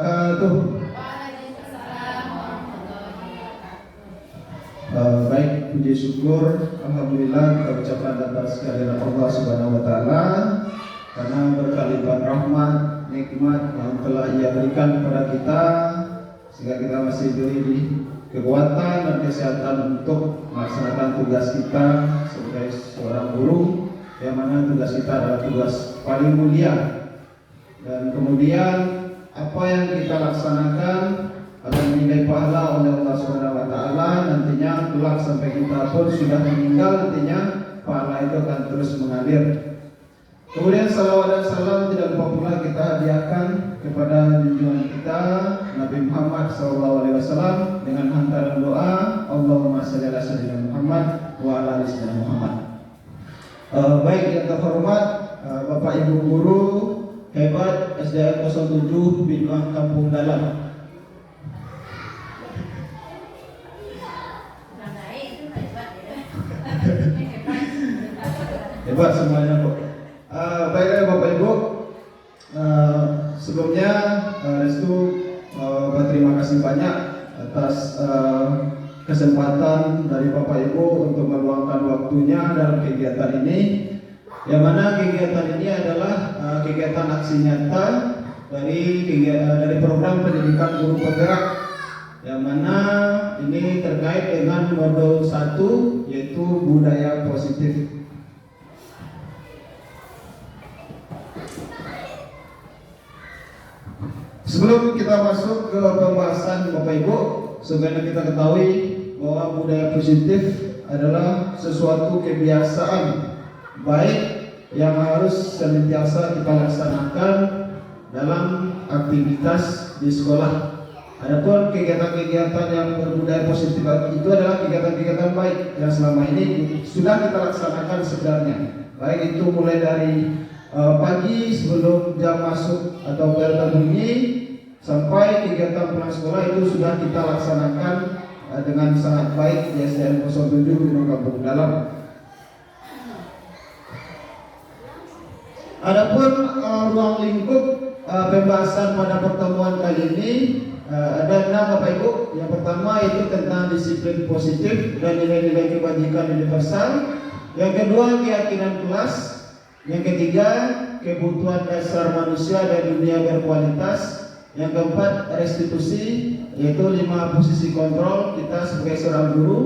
wabarakatuh. Baik, puji syukur alhamdulillah kita ucapkan atas kehadiran Allah Subhanahu wa taala karena berkalipat rahmat, nikmat yang telah Ia berikan kepada kita sehingga kita masih diberi kekuatan dan kesehatan untuk melaksanakan tugas kita sebagai seorang guru, yang mana tugas kita adalah tugas paling mulia. Dan kemudian apa yang kita laksanakan akan dinilai pahala oleh Allah Subhanahu wa taala nantinya kelak sampai kita pun sudah meninggal, nantinya pahala itu akan terus mengalir. Kemudian salawat dan salam tidak lupa pula kita hadiahkan kepada junjungan kita Nabi Muhammad SAW dengan hantaran doa Allahumma shalli ala sayyidina Muhammad wa ala ali sayyidina Muhammad. Baik yang terhormat Bapak Ibu guru hebat SDN 07 Binuang Kampung Dalam. Hebat semuanya kok. Baiklah Bapak Ibu, sebelumnya Restu berterima kasih banyak atas kesempatan dari Bapak Ibu untuk meluangkan waktunya dalam kegiatan ini, yang mana kegiatan ini adalah kegiatan aksi nyata dari program pendidikan guru penggerak, yang mana ini terkait dengan modul 1 yaitu budaya positif. Sebelum kita masuk ke pembahasan Bapak Ibu, sebenarnya kita ketahui bahwa budaya positif adalah sesuatu kebiasaan baik yang harus senantiasa kita laksanakan dalam aktivitas di sekolah. Adapun kegiatan-kegiatan yang berbudaya positif itu adalah kegiatan-kegiatan baik yang selama ini sudah kita laksanakan sebenarnya. Baik itu mulai dari pagi sebelum jam masuk atau bel berbunyi sampai kegiatan pulang sekolah itu sudah kita laksanakan dengan sangat baik di SDN 07 Binuang Kampung Dalam. Adapun ruang lingkup pembahasan pada pertemuan kali ini ada 6 Bapak Ibu. Yang pertama itu tentang disiplin positif dan nilai-nilai kebajikan universal. Yang kedua keyakinan kelas. Yang ketiga kebutuhan dasar manusia dan dunia berkualitas. Yang keempat restitusi, yaitu 5 posisi kontrol kita sebagai seorang guru.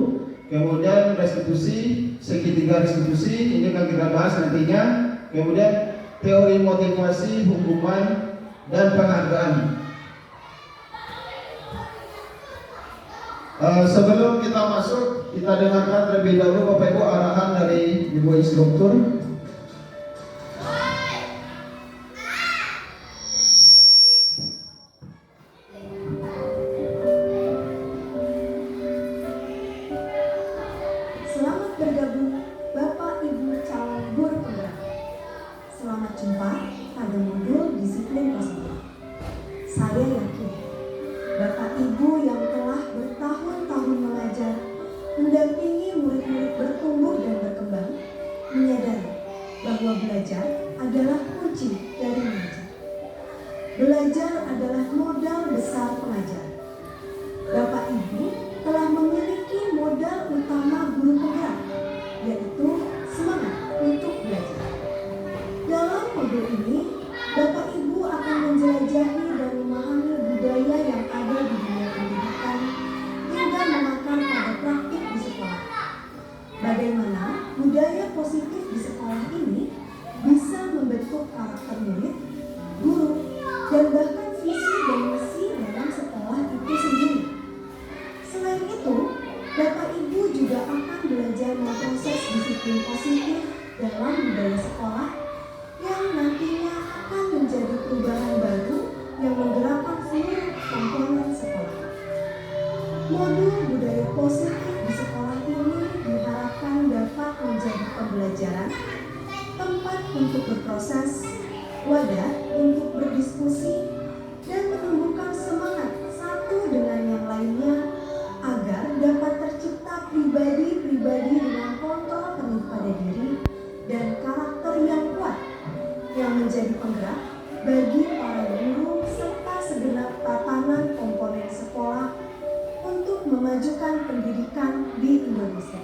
Kemudian restitusi, segitiga restitusi, ini akan kita bahas nantinya. Kemudian teori motivasi, hukuman, dan penghargaan. Sebelum kita masuk, kita dengarkan terlebih dahulu Bapak Ibu arahan dari Ibu Instruktur. Yang menjadi penggerak bagi para guru serta segenap memajukan pendidikan di Indonesia.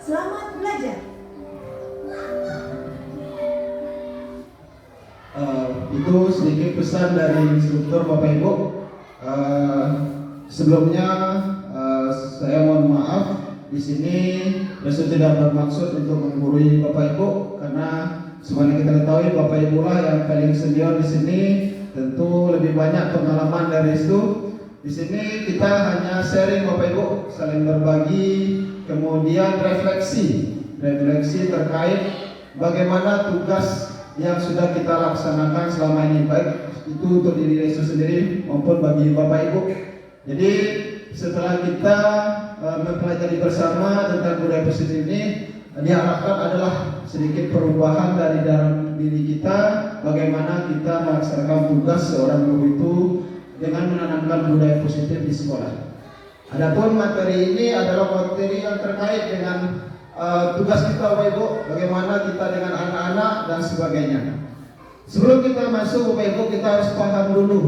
Selamat belajar. Itu sedikit pesan dari instruktur Bapak Ibu. Sebelumnya saya mohon maaf di sini Restu tidak bermaksud untuk menggurui Bapak Ibu, karena semuanya kita ketahui Bapak Ibu lah yang paling senior di sini, tentu lebih banyak pengalaman dari Restu. Di sini kita hanya sharing Bapak Ibu, saling berbagi, kemudian refleksi terkait bagaimana tugas yang sudah kita laksanakan selama ini, baik itu untuk diri Restu sendiri maupun bagi Bapak Ibu. Jadi setelah kita mempelajari bersama tentang budaya positif ini, diharapkan adalah sedikit perubahan dari dalam diri kita, bagaimana kita melaksanakan tugas seorang guru itu dengan menanamkan budaya positif di sekolah. Adapun materi ini adalah materi yang terkait dengan tugas kita Bapak Ibu, bagaimana kita dengan anak-anak dan sebagainya. Sebelum kita masuk Bapak Ibu, kita harus paham dulu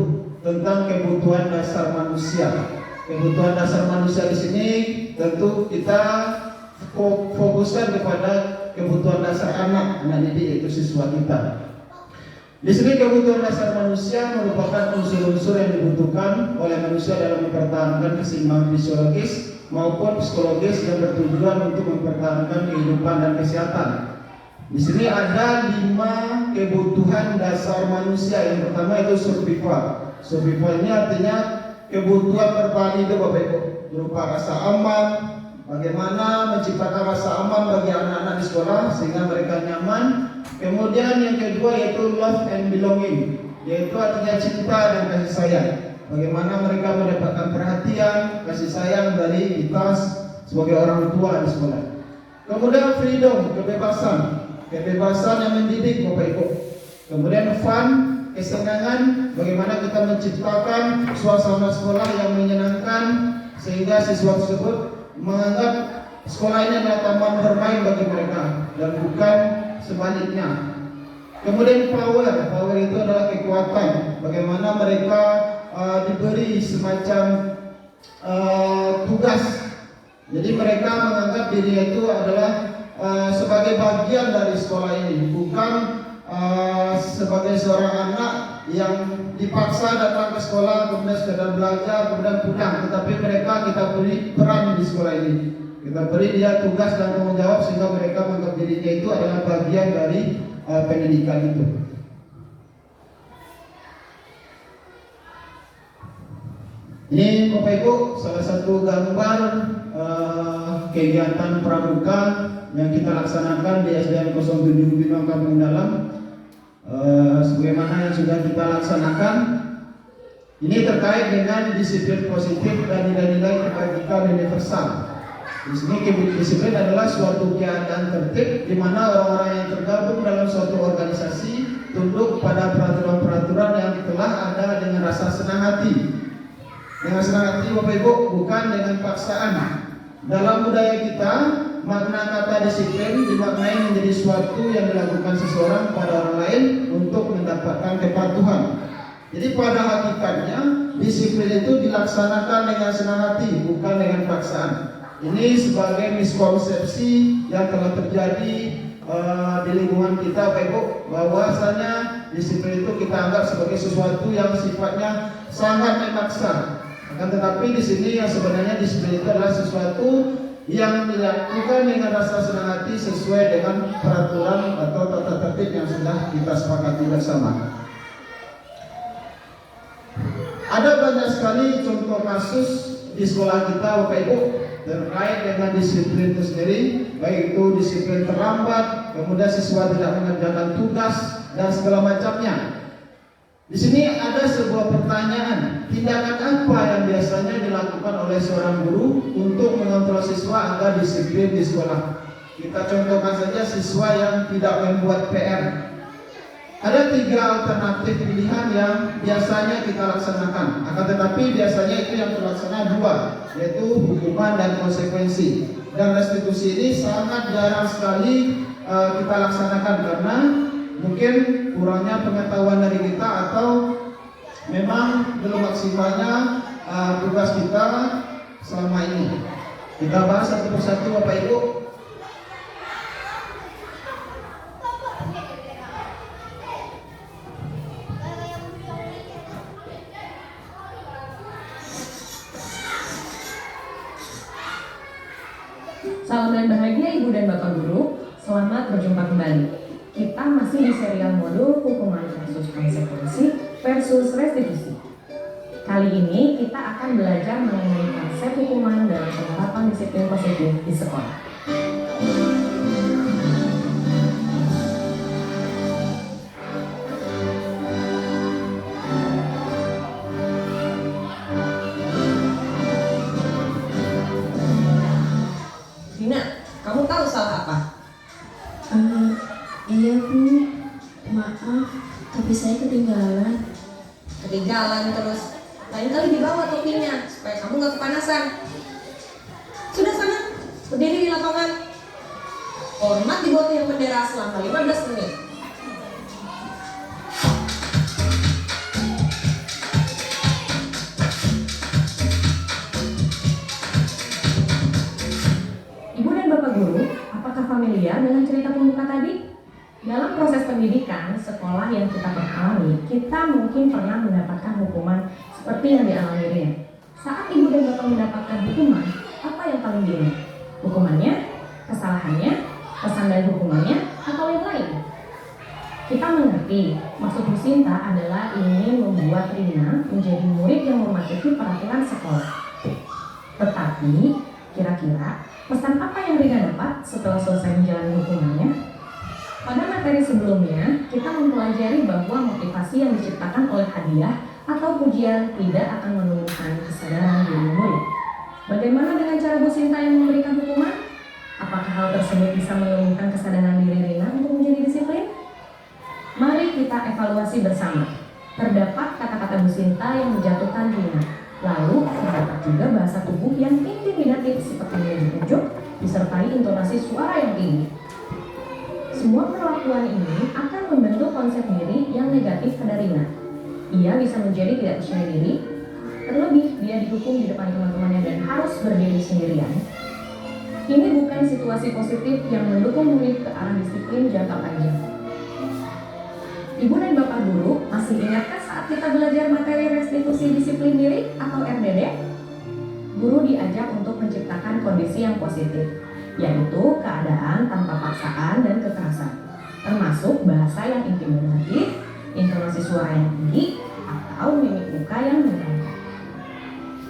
tentang kebutuhan dasar manusia. Kebutuhan dasar manusia di sini tentu kita fokuskan kepada kebutuhan dasar anak didik, itu siswa kita. Di sini kebutuhan dasar manusia merupakan unsur-unsur yang dibutuhkan oleh manusia dalam mempertahankan keseimbangan fisiologis maupun psikologis yang bertujuan untuk mempertahankan kehidupan dan kesehatan. Di sini ada 5 kebutuhan dasar manusia. Yang pertama itu survival. Survival ini artinya kebutuhan bertahan hidup Bapak Ibu, berupa rasa aman. Bagaimana menciptakan rasa aman bagi anak-anak di sekolah sehingga mereka nyaman. Kemudian yang kedua yaitu love and belonging, yaitu artinya cinta dan kasih sayang. Bagaimana mereka mendapatkan perhatian, kasih sayang dari kita sebagai orang tua di sekolah. Kemudian freedom, kebebasan yang mendidik Bapak Ibu. Kemudian fun, kesenangan, bagaimana kita menciptakan suasana sekolah yang menyenangkan sehingga siswa tersebut menganggap sekolah ini adalah taman bermain bagi mereka dan bukan sebaliknya. Kemudian power itu adalah kekuatan, bagaimana mereka diberi semacam tugas. Jadi mereka menganggap dirinya itu adalah sebagai bagian dari sekolah ini, bukan sebagai seorang anak yang dipaksa datang ke sekolah kemudian sekedar belajar kemudian pulang, tetapi mereka kita beri peran di sekolah ini, kita beri dia tugas dan tanggung jawab sehingga mereka menganggap dirinya itu adalah bagian dari pendidikan itu. Ini Bapak Ibu salah satu gambar kegiatan pramuka yang kita laksanakan di SDN 07 Bintang Kampung Dalam. Sebagaimana yang sudah kita laksanakan, ini terkait dengan disiplin positif dan nilai-nilai kebajikan universal. Di sini disiplin adalah suatu keadaan tertib di mana orang-orang yang tergabung dalam suatu organisasi tunduk pada peraturan-peraturan yang telah ada dengan rasa senang hati. Dengan senang hati Bapak Ibu, bukan dengan paksaan. Dalam budaya kita, makna kata disiplin dimaknai menjadi suatu yang dilakukan seseorang pada orang lain untuk mendapatkan kepatuhan. Jadi pada hakikatnya disiplin itu dilaksanakan dengan senang hati, bukan dengan paksaan. Ini sebagai miskonsepsi yang telah terjadi di lingkungan kita Bapak Ibu, bahwasanya disiplin itu kita anggap sebagai sesuatu yang sifatnya sangat memaksa. Akan tetapi di sini yang sebenarnya disiplin itu adalah sesuatu yang dilakukan dengan rasa senang hati sesuai dengan peraturan atau tata tertib yang sudah kita sepakati bersama. Ada banyak sekali contoh kasus di sekolah kita Bapak Ibu terkait dengan disiplin itu sendiri, baik itu disiplin terlambat, kemudian siswa tidak mengerjakan tugas dan segala macamnya. Di sini ada sebuah pertanyaan, tindakan apa yang biasanya dilakukan oleh seorang guru untuk mengontrol siswa agar disiplin di sekolah? Kita contohkan saja siswa yang tidak membuat PR. Ada 3 alternatif pilihan yang biasanya kita laksanakan. Akan tetapi biasanya itu yang terlaksana 2, yaitu hukuman dan konsekuensi. Dan restitusi ini sangat jarang sekali kita laksanakan karena mungkin kurangnya pengetahuan dari kita atau memang belum maksimalnya tugas kita selama ini. Kita bahas satu persatu Bapak Ibu. Salam dan bahagia Ibu dan Bapak Guru, selamat berjumpa kembali. Kita masih di serial modul hukuman versus konsekuensi versus restitusi. Kali ini kita akan belajar mengenai konsep hukuman dalam penerapan disiplin positif di sekolah. Dina, kamu tahu salah apa? Iya Bu, maaf, tapi saya ketinggalan. Ketinggalan terus. Lain kali dibawa topinya supaya kamu nggak kepanasan. Sudah sana, berdiri di lapangan. Hormat di bawah tiang bendera selama 15 menit. Ibu dan Bapak Guru, apakah familiar dengan cerita pembuka tadi? Dalam proses pendidikan, sekolah yang kita alami, kita mungkin pernah mendapatkan hukuman seperti yang dialami Ria. Saat ibu dan bapak mendapatkan hukuman, apa yang paling diingat? Hukumannya, kesalahannya, pesan dari hukumannya, atau yang lain? Kita mengerti, maksud Bu Sinta adalah ingin membuat Rina menjadi murid yang mematuhi peraturan sekolah. Tetapi, kira-kira pesan apa yang Rina dapat setelah selesai menjalani hukumannya? Pada materi sebelumnya, kita mempelajari bahwa motivasi yang diciptakan oleh hadiah atau pujian tidak akan menumbuhkan kesadaran diri murid. Bagaimana dengan cara Bu Sinta yang memberikan hukuman? Apakah hal tersebut bisa menumbuhkan kesadaran diri Rina untuk menjadi disiplin? Mari kita evaluasi bersama. Terdapat kata-kata Bu Sinta yang menjatuhkan Rina. Lalu, terdapat juga bahasa tubuh yang intimidatif seperti menunjuk-nunjuk, disertai intonasi suara yang tinggi. Semua perlakuan ini akan membentuk konsep diri yang negatif pada Rina. Ia bisa menjadi tidak percaya diri, terlebih dia dihukum di depan teman-temannya dan harus berdiri sendirian. Ini bukan situasi positif yang mendukung murid ke arah disiplin jangka panjang. Ibu dan Bapak Guru, masih ingatkah saat kita belajar materi restitusi disiplin diri atau RDD? Guru diajak untuk menciptakan kondisi yang positif, yaitu keadaan tanpa paksaan dan kekerasan, termasuk bahasa yang intimidatif, intonasi suara yang tinggi, atau mimik muka yang menegangkan.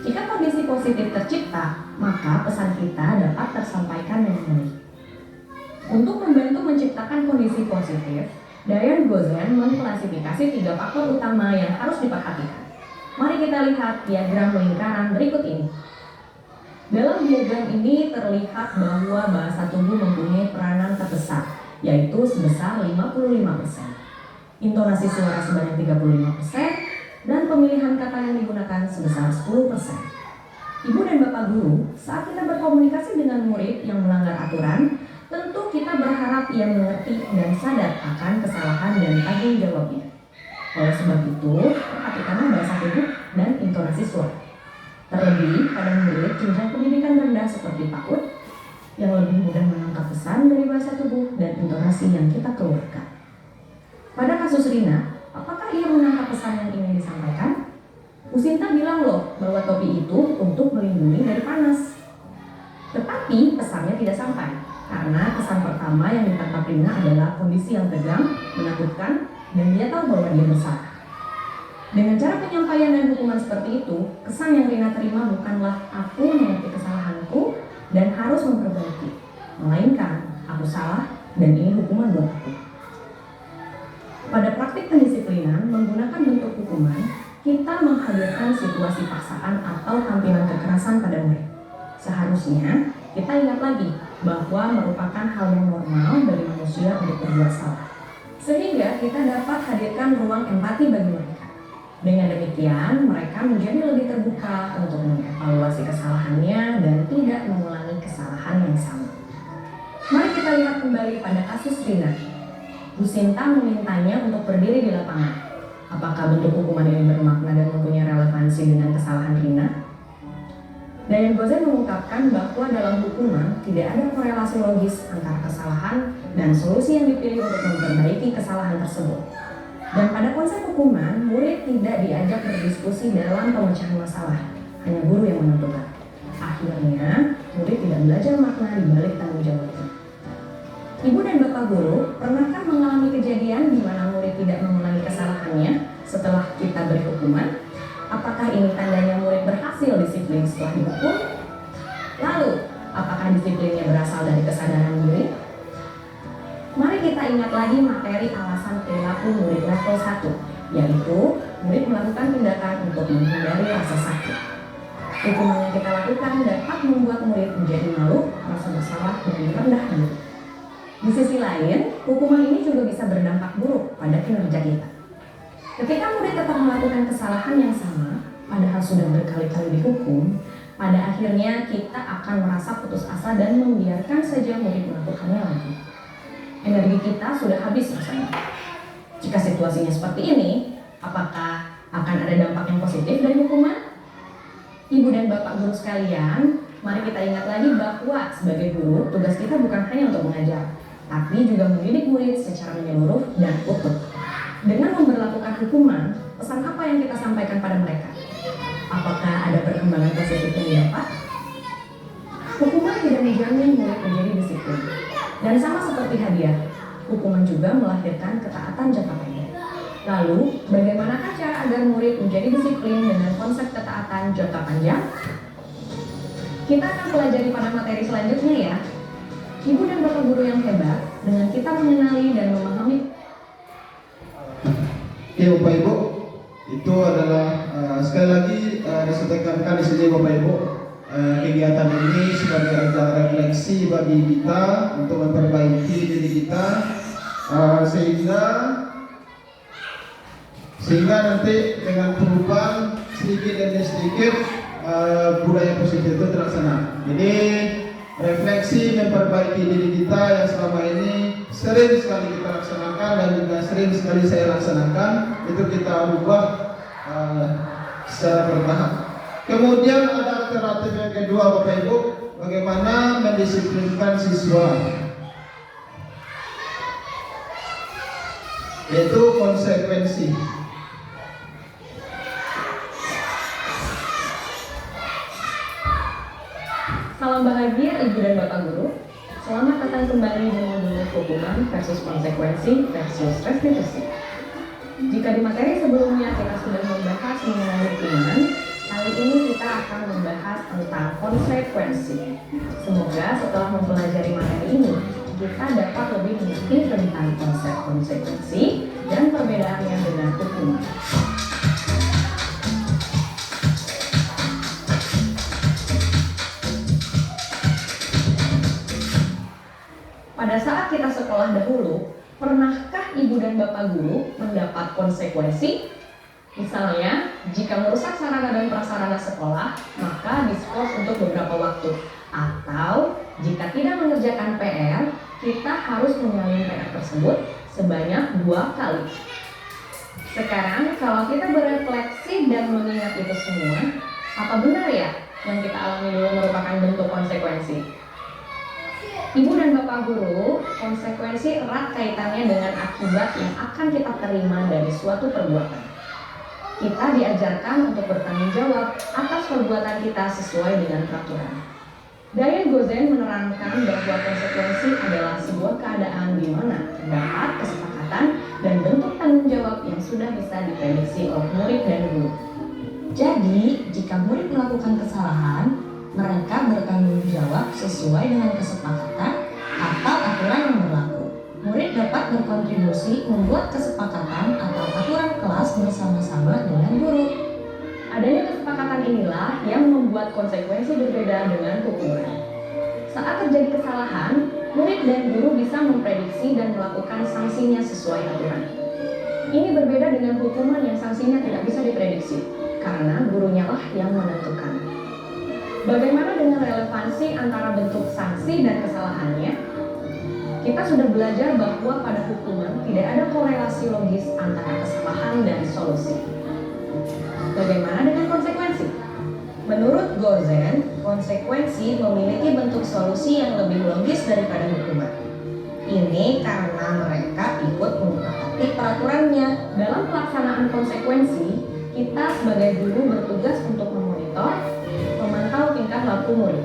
Jika kondisi positif tercipta, maka pesan kita dapat tersampaikan dengan baik. Untuk membantu menciptakan kondisi positif, Diane Gozen mengklasifikasi 3 faktor utama yang harus diperhatikan. Mari kita lihat diagram lingkaran berikut ini. Dalam diagram ini terlihat bahwa bahasa tubuh mempunyai peranan terbesar, yaitu sebesar 55%. Intonasi suara sebanyak 35%, dan pemilihan kata yang digunakan sebesar 10%. Ibu dan Bapak Guru, saat kita berkomunikasi dengan murid yang melanggar aturan, tentu kita berharap ia mengerti dan sadar akan kesalahan dan tanggung jawabnya. Oleh sebab itu, perhatikanlah bahasa tubuh dan intonasi suara. Terlebih pada murid jenjang pendidikan rendah seperti PAUD yang lebih mudah menangkap pesan dari bahasa tubuh dan intonasi yang kita keluarkan. Pada kasus Rina, apakah ia menangkap pesan yang ingin disampaikan? Bu Sinta bilang loh bahwa topi itu untuk melindungi dari panas. Tetapi pesannya tidak sampai, karena kesan pertama yang ditangkap Rina adalah kondisi yang tegang, menakutkan, dan dia tahu bahwa dia bersalah. Dengan cara penyampaian dan hukuman seperti itu, kesan yang Rina terima bukanlah aku mengerti kesalahanku dan harus memperbaiki, melainkan aku salah dan ini hukuman buat aku. Pada praktik pendisiplinan menggunakan bentuk hukuman, kita menghadirkan situasi paksaan atau tampilan kekerasan pada murid. Seharusnya kita ingat lagi bahwa merupakan hal yang normal dari manusia untuk berbuat salah, sehingga kita dapat hadirkan ruang empati bagi mereka. Dengan demikian, mereka menjadi lebih terbuka untuk mengevaluasi kesalahannya dan tidak mengulangi kesalahan yang sama. Mari kita lihat kembali pada kasus Rina. Bu Sinta memintanya untuk berdiri di lapangan. Apakah bentuk hukuman ini bermakna dan mempunyai relevansi dengan kesalahan Rina? Dayan Gozen mengungkapkan bahwa dalam hukuman tidak ada korelasi logis antara kesalahan dan solusi yang dipilih untuk memperbaiki kesalahan tersebut. Dan pada konsep hukuman, murid tidak diajak berdiskusi dalam pemecahan masalah, hanya guru yang menentukan. Akhirnya, murid tidak belajar makna di balik tanggung jawabnya. Ibu dan bapak guru, pernahkah mengalami kejadian di mana murid tidak mengulangi kesalahannya setelah kita beri hukuman? Apakah ini tandanya murid berhasil disiplin setelah dihukum? Lalu, apakah disiplinnya berasal dari kesadaran diri? Mari kita ingat lagi materi alasan perilaku murid level 1, yaitu murid melakukan tindakan untuk menghindari rasa sakit. Hukuman yang kita lakukan dapat membuat murid menjadi malu, merasa bersalah, dan rendah diri. Di sisi lain, hukuman ini juga bisa berdampak buruk pada kinerja kita. Ketika murid tetap melakukan kesalahan yang sama, padahal sudah berkali-kali dihukum, pada akhirnya kita akan merasa putus asa dan membiarkan saja murid melakukannya lagi. Energi kita sudah habis rasanya. Jika situasinya seperti ini, apakah akan ada dampak yang positif dari hukuman? Ibu dan bapak guru sekalian, mari kita ingat lagi bahwa sebagai guru, tugas kita bukan hanya untuk mengajar, tapi juga mendidik murid secara menyeluruh dan utuh. Dengan memberlakukan hukuman, pesan apa yang kita sampaikan pada mereka? Apakah ada perkembangan positif yang didapat? Hukuman tidak menjamin murid menjadi disiplin. Dan sama seperti hadiah, hukuman juga melahirkan ketaatan jangka pendek. Lalu, bagaimanakah cara agar murid menjadi disiplin dengan konsep ketaatan jangka panjang? Kita akan pelajari pada materi selanjutnya ya. Ibu dan bapak guru yang hebat, dengan kita mengenali dan memahami. Ya Bapak Ibu, itu adalah sekali lagi saya tekankan di sini Bapak Ibu, kegiatan ini sebagai ajang refleksi bagi kita untuk memperbaiki diri kita, sehingga nanti dengan perubahan sedikit demi sedikit budaya positif itu terlaksana. Jadi refleksi memperbaiki diri kita yang selama ini sering sekali kita laksanakan dan juga sering sekali saya laksanakan, itu kita ubah secara bertahap. Kemudian ada alternatif yang kedua Bapak Ibu, bagaimana mendisiplinkan siswa, yaitu konsekuensi. Salam bahagia Ibu dan Bapak Guru. Selamat datang kembali di modul hukuman versus konsekuensi versus restitusi. Jika di materi sebelumnya kita sudah membahas mengenai hukuman, kali ini kita akan membahas tentang konsekuensi. Semoga setelah mempelajari materi ini, kita dapat lebih mengerti tentang konsep konsekuensi dan perbedaannya dengan hukuman. Pada saat kita sekolah dahulu, pernahkah ibu dan bapak guru mendapat konsekuensi? Misalnya, jika merusak sarana dan prasarana sekolah, maka diskors untuk beberapa waktu. Atau, jika tidak mengerjakan PR, kita harus menyalin PR tersebut sebanyak 2 kali. Sekarang, kalau kita berefleksi dan mengingat itu semua, apa benar ya yang kita alami dulu merupakan bentuk konsekuensi? Ibu dan bapak guru, konsekuensi erat kaitannya dengan akibat yang akan kita terima dari suatu perbuatan. Kita diajarkan untuk bertanggung jawab atas perbuatan kita sesuai dengan peraturan. Dayan Gozen menerangkan bahwa konsekuensi adalah sebuah keadaan di mana terdapat kesepakatan dan bentuk tanggung jawab yang sudah bisa diprediksi oleh murid dan guru. Jadi, jika murid melakukan kesalahan, mereka bertanggung jawab sesuai dengan kesepakatan atau aturan yang berlaku. Murid dapat berkontribusi membuat kesepakatan atau aturan kelas bersama-sama dengan guru. Adanya kesepakatan inilah yang membuat konsekuensi berbeda dengan hukuman. Saat terjadi kesalahan, murid dan guru bisa memprediksi dan melakukan sanksinya sesuai aturan. Ini berbeda dengan hukuman yang sanksinya tidak bisa diprediksi, karena gurunya lah yang menentukan. Bagaimana dengan relevansi antara bentuk sanksi dan kesalahannya? Kita sudah belajar bahwa pada hukuman tidak ada korelasi logis antara kesalahan dan solusi. Bagaimana dengan konsekuensi? Menurut Gozen, konsekuensi memiliki bentuk solusi yang lebih logis daripada hukuman. Ini karena mereka ikut menyepakati peraturannya. Dalam pelaksanaan konsekuensi, kita sebagai guru bertugas untuk memonitor, memantau tingkah laku murid.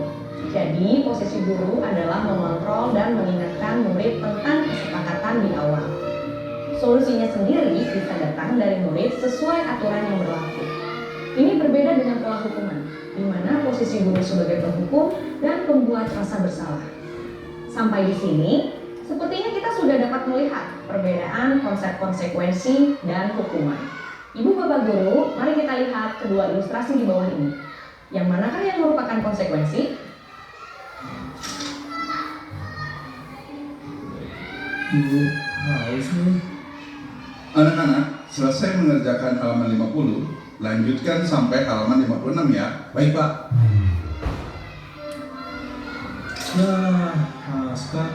Jadi, posisi guru adalah mengontrol dan mengingatkan murid tentang kesepakatan di awal. Solusinya sendiri bisa datang dari murid sesuai aturan yang berlaku. Ini berbeda dengan pola hukuman, di mana posisi guru sebagai penghukum dan pembuat rasa bersalah. Sampai di sini, sepertinya kita sudah dapat melihat perbedaan konsep konsekuensi dan hukuman. Ibu bapak guru, mari kita lihat kedua ilustrasi di bawah ini. Yang manakah yang merupakan konsekuensi? Ibu, haus nih. Anak-anak, selesai mengerjakan halaman 50, lanjutkan sampai halaman 56 ya. Baik, Pak. Nah, Haska,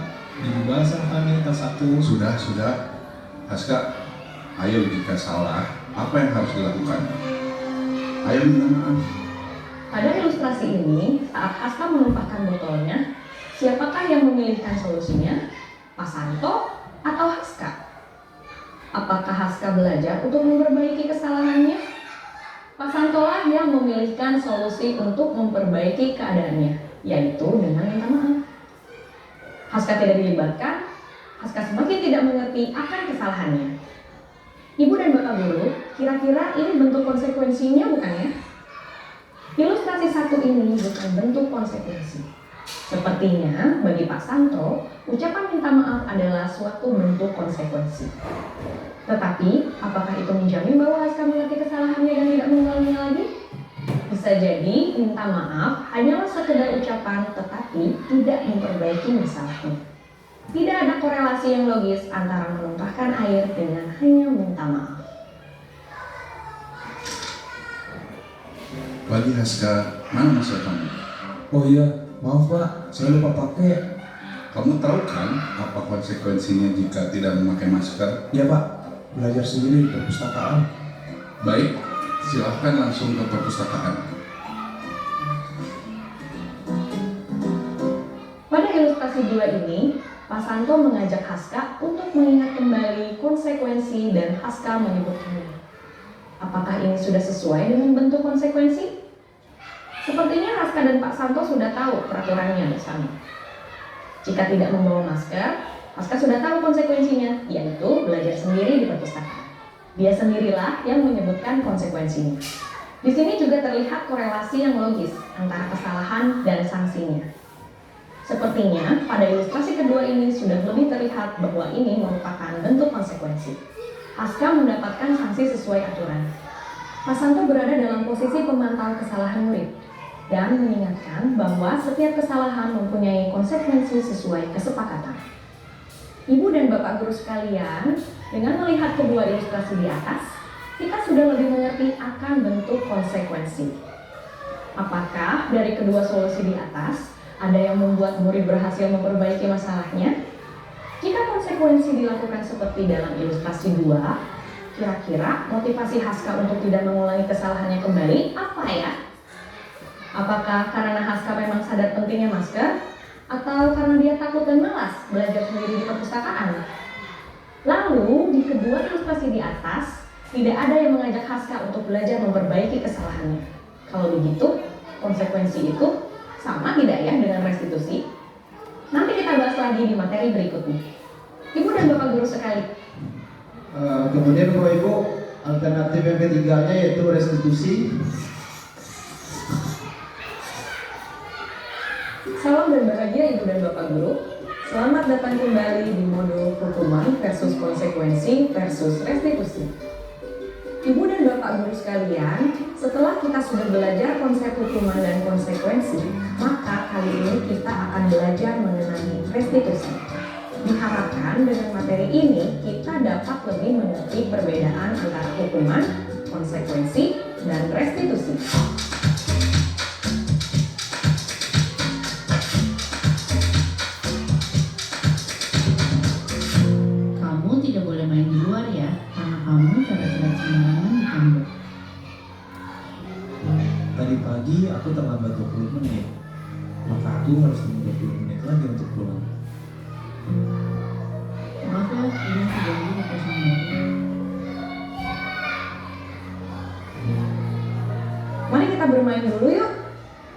jadi basah kami tas aku. Sudah. Haska, ayo jika salah, apa yang harus dilakukan? Ayo minta maaf. Pada ilustrasi ini, saat Haska menumpahkan botolnya, siapakah yang memilihkan solusinya? Pak Santo atau Haska? Apakah Haska belajar untuk memperbaiki kesalahannya? Pak Santolah yang memilihkan solusi untuk memperbaiki keadaannya, yaitu dengan minta maaf. Haska tidak dilibatkan, Haska semakin tidak mengerti akan kesalahannya. Ibu dan bapak guru, kira-kira ini bentuk konsekuensinya bukan ya? Ilustrasi satu ini bukan bentuk konsekuensi. Sepertinya bagi Pak Santo, ucapan minta maaf adalah suatu bentuk konsekuensi. Tetapi, apakah itu menjamin bahwa Haska mengerti kesalahannya dan tidak mengulanginya lagi? Bisa jadi minta maaf hanyalah sekedar ucapan tetapi tidak memperbaiki masalahnya. Tidak ada korelasi yang logis antara menumpahkan air dengan hanya minta maaf. Pagi Haska, mana masker kamu? Oh iya, maaf Pak, saya lupa pakai. Kamu tahu kan apa konsekuensinya jika tidak memakai masker? Ya Pak, belajar sendiri di perpustakaan. Baik, silahkan langsung ke perpustakaan. Pada ilustrasi 2 ini, Pak Santo mengajak Haska untuk mengingat kembali konsekuensi dan Haska menyebutkannya. Apakah ini sudah sesuai dengan bentuk konsekuensi? Sepertinya Haska dan Pak Santo sudah tahu peraturannya bersama. Jika tidak membawa masker, Haska sudah tahu konsekuensinya, yaitu belajar sendiri di perpustakaan. Dia sendirilah yang menyebutkan konsekuensinya. Di sini juga terlihat korelasi yang logis antara kesalahan dan sanksinya. Sepertinya pada ilustrasi kedua ini sudah lebih terlihat bahwa ini merupakan bentuk konsekuensi. Haska mendapatkan sanksi sesuai aturan. Pak Santo berada dalam posisi pemantau kesalahan murid dan mengingatkan bahwa setiap kesalahan mempunyai konsekuensi sesuai kesepakatan. Ibu dan bapak guru sekalian, dengan melihat kedua ilustrasi di atas, kita sudah lebih mengerti akan bentuk konsekuensi. Apakah dari kedua solusi di atas ada yang membuat murid berhasil memperbaiki masalahnya? Jika konsekuensi dilakukan seperti dalam ilustrasi 2, kira-kira motivasi Haska untuk tidak mengulangi kesalahannya kembali apa ya? Apakah karena Haska memang sadar pentingnya masker? Atau karena dia takut dan malas belajar sendiri di perpustakaan? Lalu, di kedua ilustrasi di atas, tidak ada yang mengajak Haska untuk belajar memperbaiki kesalahannya. Kalau begitu, konsekuensi itu sama tidak ya dengan restitusi? Nanti kita bahas lagi di materi berikutnya. Ibu dan bapak guru sekali. Kemudian Bapak Ibu, alternatif yang ketiganya yaitu restitusi. Salam dan bahagia Ibu dan Bapak Guru. Selamat datang kembali di modul hukuman versus konsekuensi versus restitusi. Ibu dan Bapak Guru sekalian, setelah kita sudah belajar konsep hukuman dan konsekuensi, maka kali ini kita akan belajar mengenai restitusi. Diharapkan dengan materi ini kita dapat lebih mengerti perbedaan antara hukuman, konsekuensi, dan restitusi. Kamu tidak boleh main di luar ya, karena kamu coret-coret sembarangan di tembok. tadi pagi aku terlambat 20 menit, maka aku harus tunggu 20 menit lagi untuk pulang. Maaf ya, ini terganggu operasional. Mari kita bermain dulu yuk.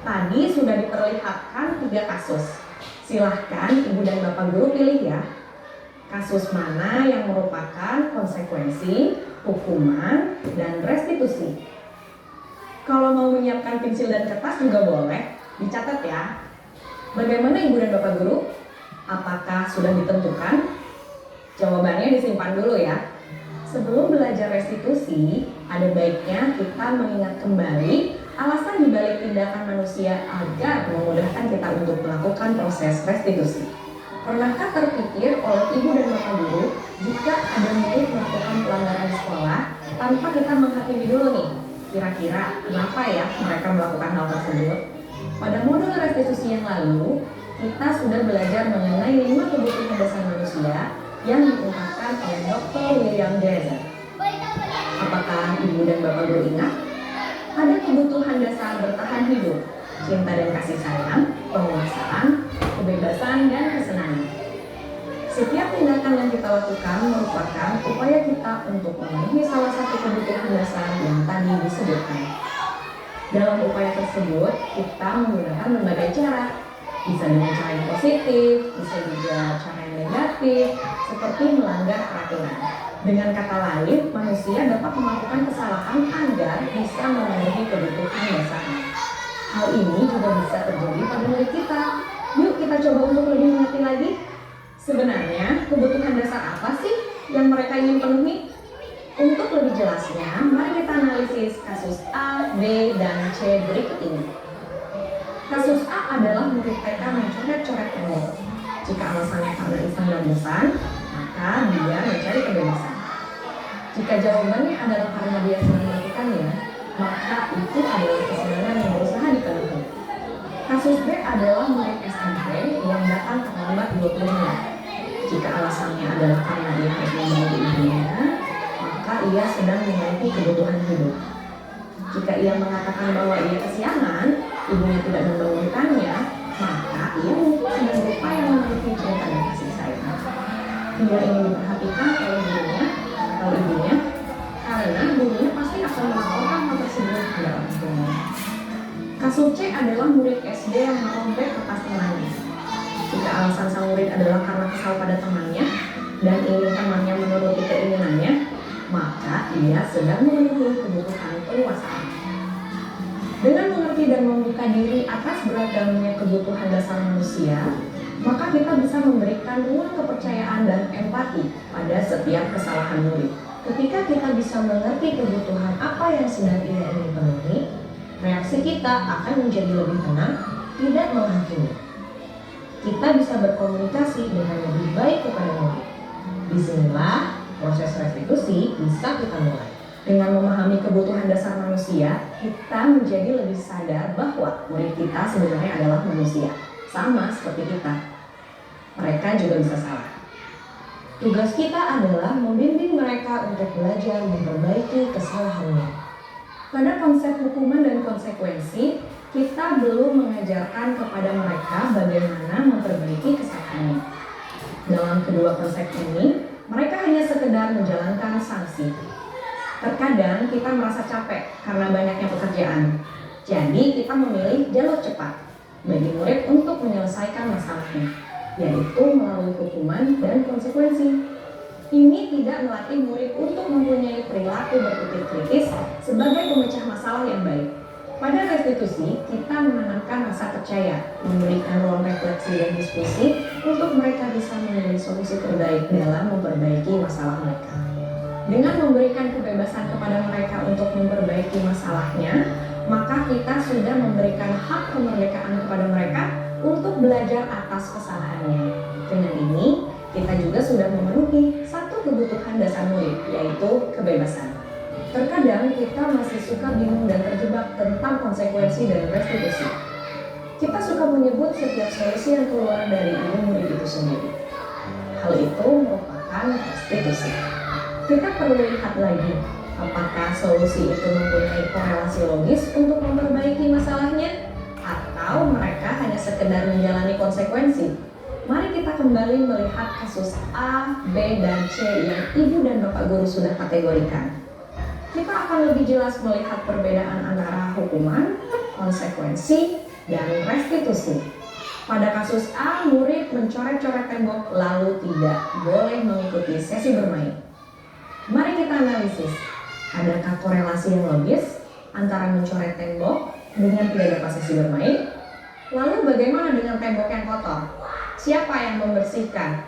Tadi sudah diperlihatkan 3 kasus. Silahkan Ibu dan Bapak Guru pilih ya. Kasus mana yang merupakan konsekuensi, hukuman, dan restitusi. Kalau mau menyiapkan pensil dan kertas juga boleh, dicatat ya. Bagaimana Ibu dan Bapak Guru? Apakah sudah ditentukan? Jawabannya disimpan dulu ya. Sebelum belajar restitusi, ada baiknya kita mengingat kembali alasan dibalik tindakan manusia agar memudahkan kita untuk melakukan proses restitusi. Pernahkah terpikir oleh Ibu dan Bapak Guru jika ada murid melakukan pelanggaran di sekolah tanpa kita menghakimi dulu nih? Kira-kira kenapa ya mereka melakukan hal tersebut? Pada modul restitusi yang lalu, kita sudah belajar mengenai 5 kebutuhan dasar manusia yang diungkapkan oleh Dr. William James. Apakah Ibu dan Bapak Guru ingat? Ada kebutuhan dasar bertahan hidup, cinta dan kasih sayang, penguasaan, kebebasan, dan kesenangan. Setiap tindakan yang kita lakukan merupakan upaya kita untuk memenuhi salah satu kebutuhan dasar yang tadi disebutkan. Dalam upaya tersebut, kita menggunakan berbagai cara. Bisa dengan cara yang positif, bisa juga cara yang negatif, seperti melanggar peraturan. Dengan kata lain, manusia dapat melakukan kesalahan agar bisa memenuhi kebutuhan dasarnya. Hal ini juga bisa terjadi pada murid kita. Yuk kita coba untuk lebih mengerti lagi. Sebenarnya kebutuhan dasar apa sih yang mereka ingin penuhi? Untuk lebih jelasnya, mari kita analisis kasus A, B, dan C berikut ini. Kasus A adalah murid TK mencoret-coret tembok. Jika alasannya karena iseng dan bosan, maka dia mencari kebebasan. Jika jawabannya adalah karena dia senang melakukannya, maka itu adalah kesenangan yang berusaha dipenuhi. Kasus B adalah murid SMP yang datang terlambat 20 menit. Jika alasannya adalah karena dia harus membantu ibunya, maka ia sedang memenuhi kebutuhan hidup. Jika ia mengatakan bahwa ia kesiangan, ibunya tidak membangunkannya, maka ia mungkin sedang berupaya memenuhi cinta dan kasih sayang. Ia ingin diperhatikan oleh gurunya atau ibunya, karena gurunya pasti akan melaporkan hal tersebut pada orang tuanya. Kasus C adalah murid SD yang merobek kertas temannya. Jika alasan sang murid adalah karena kesal pada temannya dan ingin temannya menuruti keinginannya, maka ia sedang memenuhi kebutuhan penguasaan. Dengan mengerti dan membuka diri atas beragamnya kebutuhan dasar manusia, maka kita bisa memberikan ruang kepercayaan dan empati pada setiap kesalahan murid. Ketika kita bisa mengerti kebutuhan apa yang sedang ia ingin penuhi, reaksi kita akan menjadi lebih tenang, tidak menghakimi. Kita bisa berkomunikasi dengan lebih baik kepada murid. Disinilah proses restitusi bisa kita mulai. Dengan memahami kebutuhan dasar manusia, kita menjadi lebih sadar bahwa murid kita sebenarnya adalah manusia, sama seperti kita. Mereka juga bisa salah. Tugas kita adalah membimbing mereka untuk belajar memperbaiki kesalahannya. Pada konsep hukuman dan konsekuensi, kita belum mengajarkan kepada mereka bagaimana memperbaiki kesalahannya. Dalam kedua konsep ini, mereka hanya sekedar menjalankan sanksi. Terkadang kita merasa capek karena banyaknya pekerjaan. Jadi kita memilih jalur cepat bagi murid untuk menyelesaikan masalahnya, yaitu melalui hukuman dan konsekuensi. Ini tidak melatih murid untuk mempunyai perilaku berpikir kritis sebagai pemecah masalah yang baik. Pada restitusi, kita menanamkan rasa percaya, memberikan ruang refleksi dan diskusi untuk mereka bisa memilih solusi terbaik dalam memperbaiki masalah mereka. Dengan memberikan kebebasan kepada mereka untuk memperbaiki masalahnya, maka kita sudah memberikan hak kemerdekaan kepada mereka untuk belajar atas kesalahannya. Dengan ini, kita juga sudah memenuhi satu kebutuhan dasar murid, yaitu kebebasan. Terkadang kita masih suka bingung dan terjebak tentang konsekuensi dan restitusi. Kita suka menyebut setiap solusi yang keluar dari ilmu murid itu sendiri. Hal itu merupakan restitusi. Kita perlu lihat lagi, apakah solusi itu mempunyai korelasi logis untuk memperbaiki kembali melihat kasus A, B, dan C yang Ibu dan Bapak Guru sudah kategorikan. Kita akan lebih jelas melihat perbedaan antara hukuman, konsekuensi, dan restitusi. Pada kasus A, murid mencoret-coret tembok lalu tidak boleh mengikuti sesi bermain. Mari kita analisis, adakah korelasi yang logis antara mencoret tembok dengan tidak dapat sesi bermain? Lalu bagaimana dengan tembok yang kotor? Siapa yang membersihkan?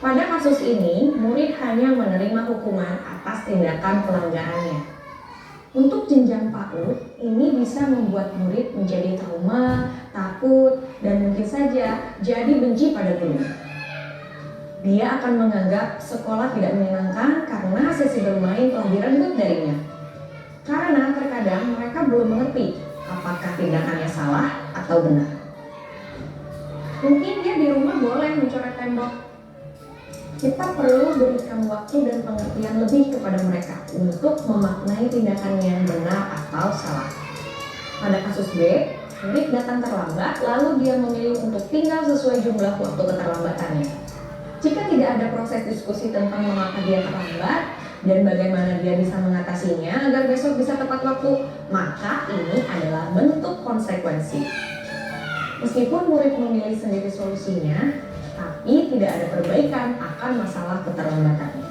Pada kasus ini, murid hanya menerima hukuman atas tindakan pelanggarannya. Untuk jenjang PAUD, ini bisa membuat murid menjadi trauma, takut, dan mungkin saja jadi benci pada gurunya. Dia akan menganggap sekolah tidak menyenangkan karena sesi bermain telah direnggut darinya. Karena terkadang mereka belum mengerti apakah tindakannya salah atau benar. Mungkin dia di rumah boleh mencoret tembok. Kita perlu berikan waktu dan pengertian lebih kepada mereka untuk memaknai tindakannya benar atau salah. Pada kasus B, murid datang terlambat lalu dia memilih untuk tinggal sesuai jumlah waktu keterlambatannya. Jika tidak ada proses diskusi tentang mengapa dia terlambat dan bagaimana dia bisa mengatasinya agar besok bisa tepat waktu, maka ini adalah bentuk konsekuensi. Meskipun murid memilih sendiri solusinya, tapi tidak ada perbaikan akan masalah keterlambatannya.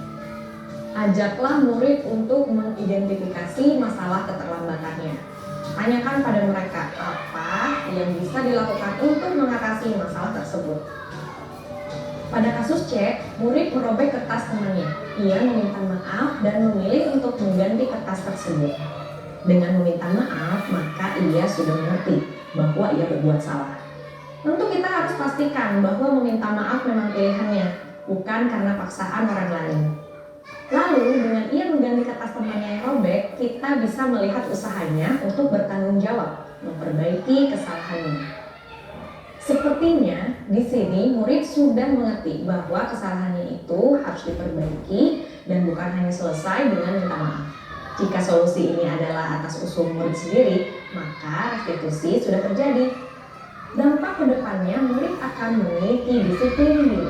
Ajaklah murid untuk mengidentifikasi masalah keterlambatannya. Tanyakan pada mereka apa yang bisa dilakukan untuk mengatasi masalah tersebut. Pada kasus C, murid merobek kertas temannya. Ia meminta maaf dan memilih untuk mengganti kertas tersebut. Dengan meminta maaf, maka ia sudah mengerti bahwa ia berbuat salah. Tentu kita harus pastikan bahwa meminta maaf memang pilihannya, bukan karena paksaan orang lain. Lalu, dengan ia mengganti kertas temannya yang robek, kita bisa melihat usahanya untuk bertanggung jawab, memperbaiki kesalahannya. Sepertinya di sini murid sudah mengerti bahwa kesalahannya itu harus diperbaiki dan bukan hanya selesai dengan minta maaf. Jika solusi ini adalah atas usul murid sendiri, maka restitusi sudah terjadi. Dampak kedepannya murid akan memiliki disiplin diri.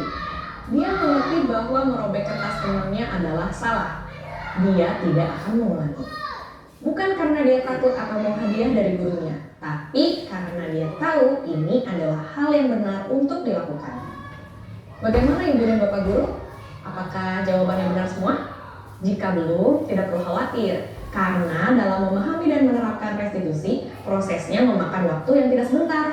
Dia mengerti bahwa merobek kertas temannya adalah salah. Dia tidak akan mengulangi. Bukan karena dia takut atau mau hadiah dari gurunya, tapi karena dia tahu ini adalah hal yang benar untuk dilakukan. Bagaimana Ibu dan Bapak Guru? Apakah jawabannya benar semua? Jika belum, tidak perlu khawatir, karena dalam memahami dan menerapkan restitusi, prosesnya memakan waktu yang tidak sebentar.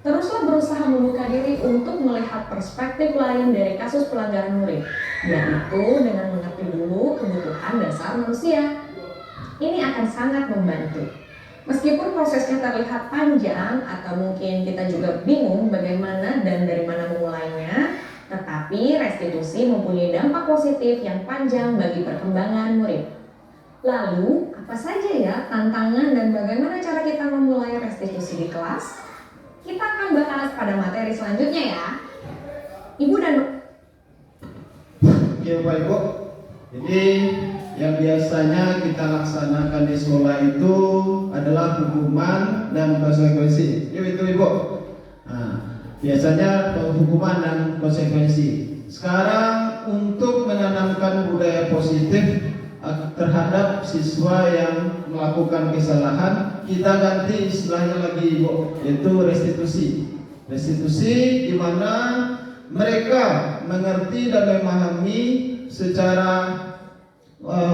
Teruslah berusaha membuka diri untuk melihat perspektif lain dari kasus pelanggaran murid, yaitu dengan mengerti dulu kebutuhan dasar manusia. Ini akan sangat membantu. Meskipun prosesnya terlihat panjang atau mungkin kita juga bingung bagaimana dan dari mana memulainya, tetapi restitusi mempunyai dampak positif yang panjang bagi perkembangan murid. Lalu, apa saja ya tantangan dan bagaimana cara kita memulai restitusi di kelas? Kita akan bahas pada materi selanjutnya ya. Ibu dan Oke Bapak Ibu, jadi yang biasanya kita laksanakan di sekolah itu adalah hukuman dan konsekuensi. Itu Ibu. Nah, biasanya hukuman dan konsekuensi. Sekarang untuk menanamkan budaya positif terhadap siswa yang melakukan kesalahan, kita ganti istilahnya lagi Ibu, yaitu restitusi. Restitusi di mana mereka mengerti dan memahami secara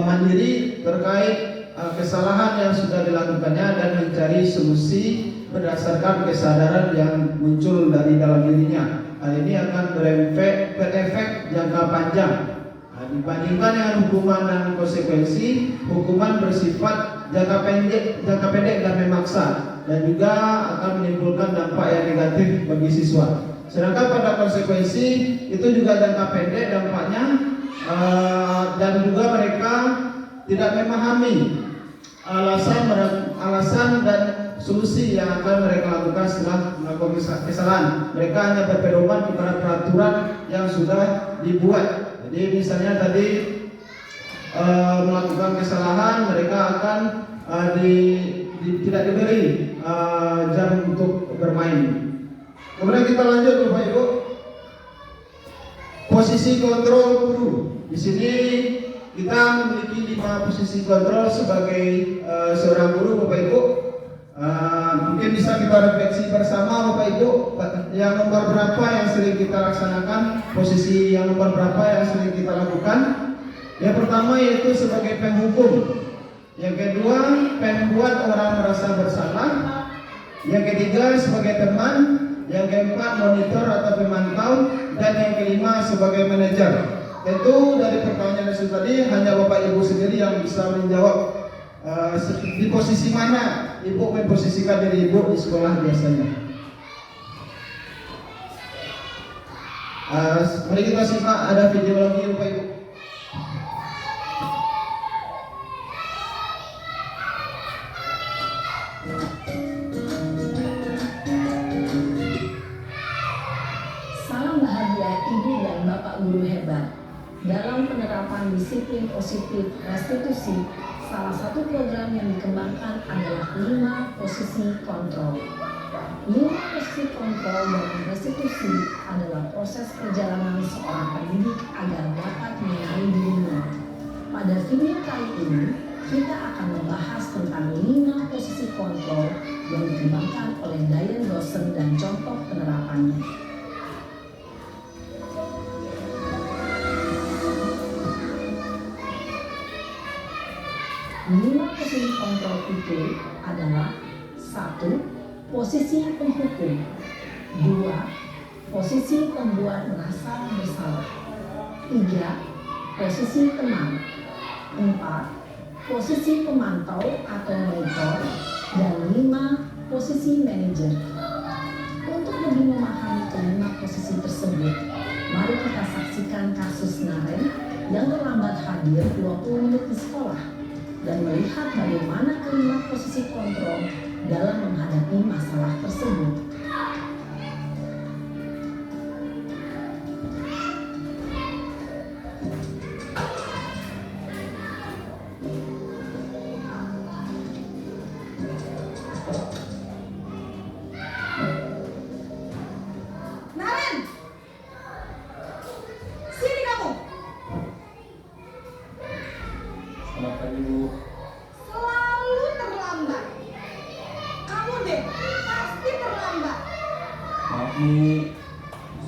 mandiri terkait kesalahan yang sudah dilakukannya dan mencari solusi berdasarkan kesadaran yang muncul dari dalam dirinya. Hal ini akan berefek jangka panjang. Dibandingkan dengan hukuman dan konsekuensi, hukuman bersifat jangka pendek dan memaksa, dan juga akan menimbulkan dampak yang negatif bagi siswa. Sedangkan pada konsekuensi itu juga jangka pendek dampaknya, dan juga mereka tidak memahami alasan dan solusi yang akan mereka lakukan setelah melakukan kesalahan. Mereka hanya berpedoman kepada peraturan yang sudah dibuat. Jadi misalnya tadi melakukan kesalahan, mereka akan tidak diberi jam untuk bermain. Kemudian kita lanjut Bapak Ibu. posisi kontrol guru. Di sini kita memiliki 5 posisi kontrol sebagai seorang guru, Bapak Ibu. Mungkin bisa kita refleksi bersama, Bapak Ibu. Yang nomor berapa yang sering kita laksanakan? Posisi yang nomor berapa yang sering kita lakukan? Yang pertama yaitu sebagai penghukum. Yang kedua, pembuat orang merasa bersalah. Yang ketiga, sebagai teman. Yang keempat, monitor atau pemantau. Dan yang kelima, sebagai manajer. Tentu dari pertanyaan itu tadi hanya Bapak Ibu sendiri yang bisa menjawab di posisi mana Ibu memposisikan diri Ibu di sekolah biasanya. Mari kita simak, ada video lagi Bapak Ibu. Salam bahagia Ibu dan Bapak guru hebat. Dalam penerapan disiplin positif restitusi, salah satu program yang dikembangkan adalah 5 posisi kontrol. 5 posisi kontrol dalam restitusi adalah proses perjalanan seorang pendidik agar dapat mengenali dirinya. Pada video kali ini, kita akan membahas tentang 5 posisi kontrol yang dikembangkan oleh Diane Dawson dan contoh penerapannya. 5 posisi kontrol itu adalah 1. Posisi penghukum. 2. Posisi pembuat merasa bersalah. 3. Posisi teman. 4. Posisi pemantau atau monitor. Dan 5. Posisi manajer. Untuk lebih memahami kelima posisi tersebut, mari kita saksikan kasus Naren yang terlambat hadir 20 menit di sekolah dan melihat bagaimana kelima posisi kontrol dalam menghadapi masalah tersebut. Naren, sini kamu. Selamat pagi Bu. Selalu terlambat. Kamu deh, pasti terlambat. Maaf Bu,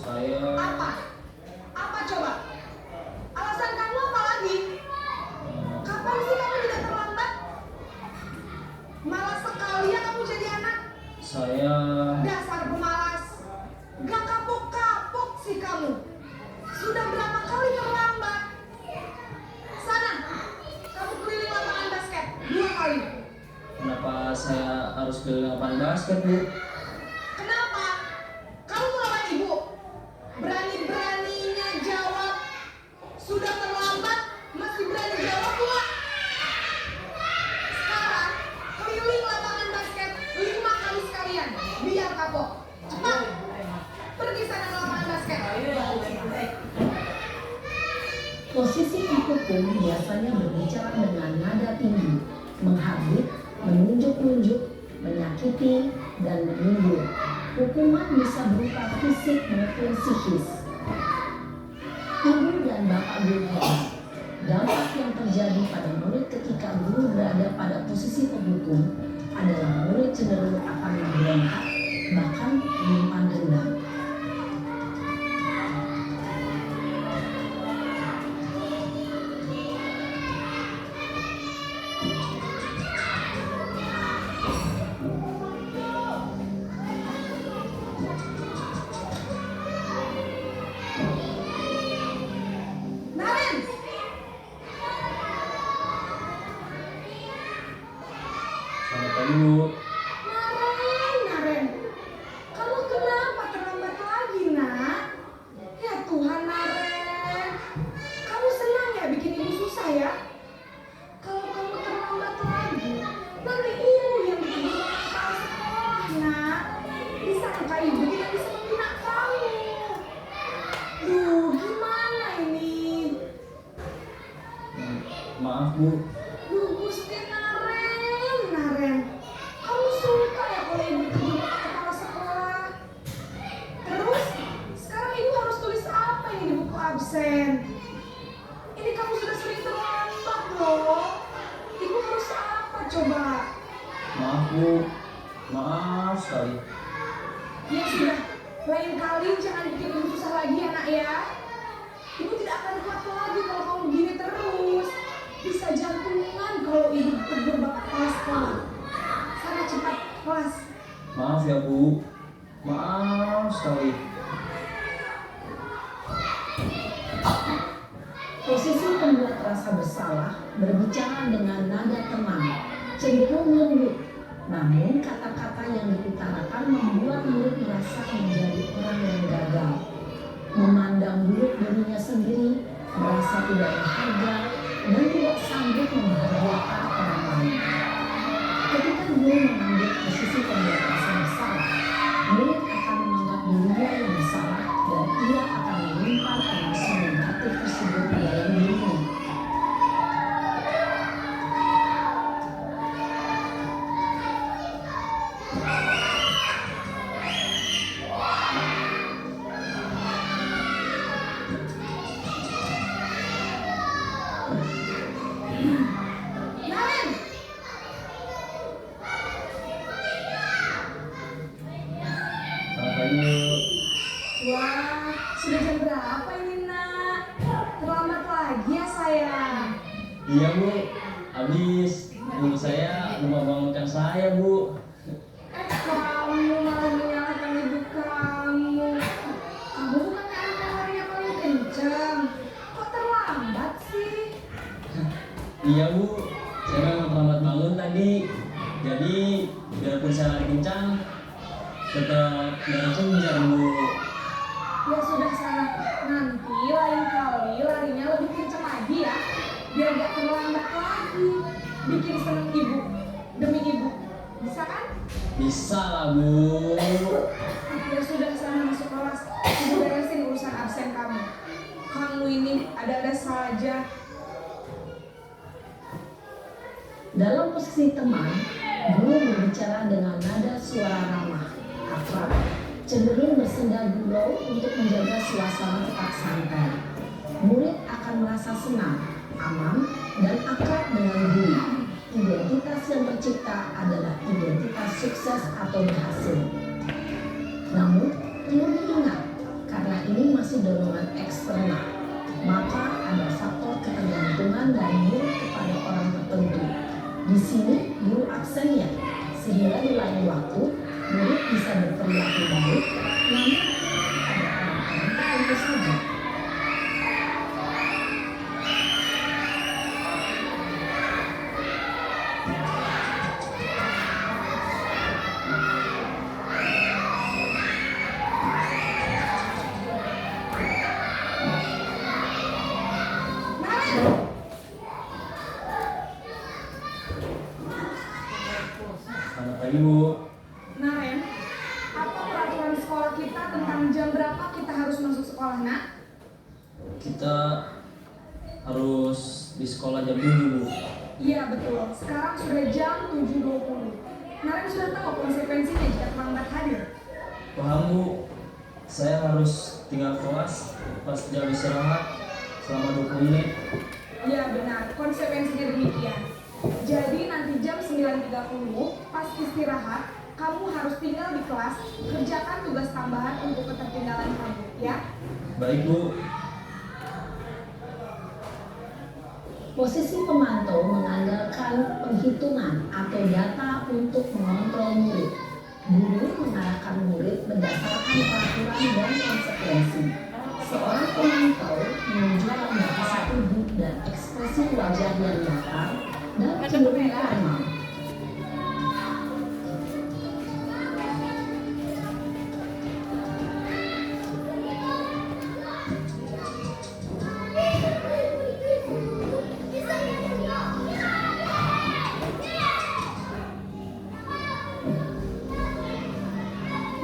saya Apa? Apa coba? Alasan kamu apa lagi? Kapan sih kamu tidak terlambat? Malas sekali ya kamu jadi anak. saya Dasar pemalas. Gak kapok-kapok sih kamu. Sudah berapa kali terlambat? Sana, kamu keliling lapangan basket 2 kali. kenapa saya harus ke lapangan basket Bu? Kenapa? Kamu melawan ibu. Berani-beraninya jawab. Sudah terlambat, masih berani jawab pula. Sekarang, keliling lapangan basket 5 kali sekalian. Biar kapok. Cepat. Pergi sana ke lapangan basket. Posisi penghukum biasanya berbicara dengan nada tinggi, menghabis, menunjuk-nunjuk, menyakiti, dan menyindir. Hukuman bisa berupa fisik maupun psikis. Ibu dan Bapak guru hebat. Dampak yang terjadi pada murid ketika guru berada pada posisi penghukum adalah murid cenderung akan memberontak, bahkan menyimpan dendam. Naren! Selamat pagi Bu. Naren! Maaf sekali. Ya sudah, lain kali jangan bikin ibu susah lagi ya nak ya. Ibu tidak akan kuat lagi kalau kamu begini terus. Bisa jantungan kalau ibu tegur bapak kelas kelak. Sana cepat kelas. Maaf ya Bu. Maaf sekali. Posisi pembuat rasa bersalah berbicara dengan nada tenang, cenderung lembut. Namun kata-kata yang diutarakan membuat murid merasa menjadi orang yang gagal. Memandang buruk dirinya sendiri, merasa tidak berharga, dan tidak sanggup membahagiakan orang lain. Ketika guru mengambil posisi pembuat rasa bersalah, murid akan menganggap dirinya yang bersalah dan ia akan menyimpan emosi negatif tersebut di dalam dirinya. Naren, Selamat pagi Bu. wah sudah jam berapa ini nak? Terlambat lagi ya sayang. Iya Bu. Habis guru saya lupa bangunkan saya Bu. Kamu malah menyalahkan ibu kamu. Kamu bukan anak yang larinya paling kencang. Kok terlambat sih? Iya Bu. Saya memang terlambat bangun tadi. Jadi biarpun saya lari kencang, tetap nggak kejar Bu. Ya sudah sana, nanti lain kali larinya lebih kencang lagi ya. Biar gak terlambat lagi. Bikin seneng ibu, demi ibu. Bisa kan? Bisa lah Bu. Ya sudah sana masuk kelas. Ibu beresin urusan absen kamu. Kamu ini ada-ada saja. Dalam posisi teman, guru berbicara dengan nada suara ramah, akrab, cenderung bersenda gurau untuk menjaga suasana tetap santai. Murid akan merasa senang, aman, dan akrab dengan guru. Identitas yang tercipta adalah identitas sukses atau berhasil. Namun, perlu diingat, karena ini masih dorongan eksternal, maka ada faktor ketergantungan dari murid kepada orang tertentu. Di sini guru absen ya, sehingga di lain waktu murid bisa berperilaku baik, namun ada orang-orang tertentu saja. Naren, Selamat pagi Bu. Naren, apa peraturan sekolah kita tentang jam berapa kita harus masuk sekolah nak? Kita harus di sekolah jam 7 Bu. Iya betul, sekarang sudah jam 7.20. Naren sudah tahu konsekuensinya jika terlambat hadir. Paham Bu. Saya harus tinggal kelas pas jam istirahat selama 20 menit. Iya benar, konsekuensinya demikian. Jadi nanti jam 9.30 pas istirahat, kamu harus tinggal di kelas, kerjakan tugas tambahan untuk ketertinggalan kamu, ya. Baik Bu. Posisi pemantau mengandalkan penghitungan atau data untuk mengontrol murid. Guru mengarahkan murid berdasarkan peraturan dan konsekuensi. Seorang pemantau menunjukkan bahasa tubuh dan ekspresi wajah yang datar dan cenderung formal.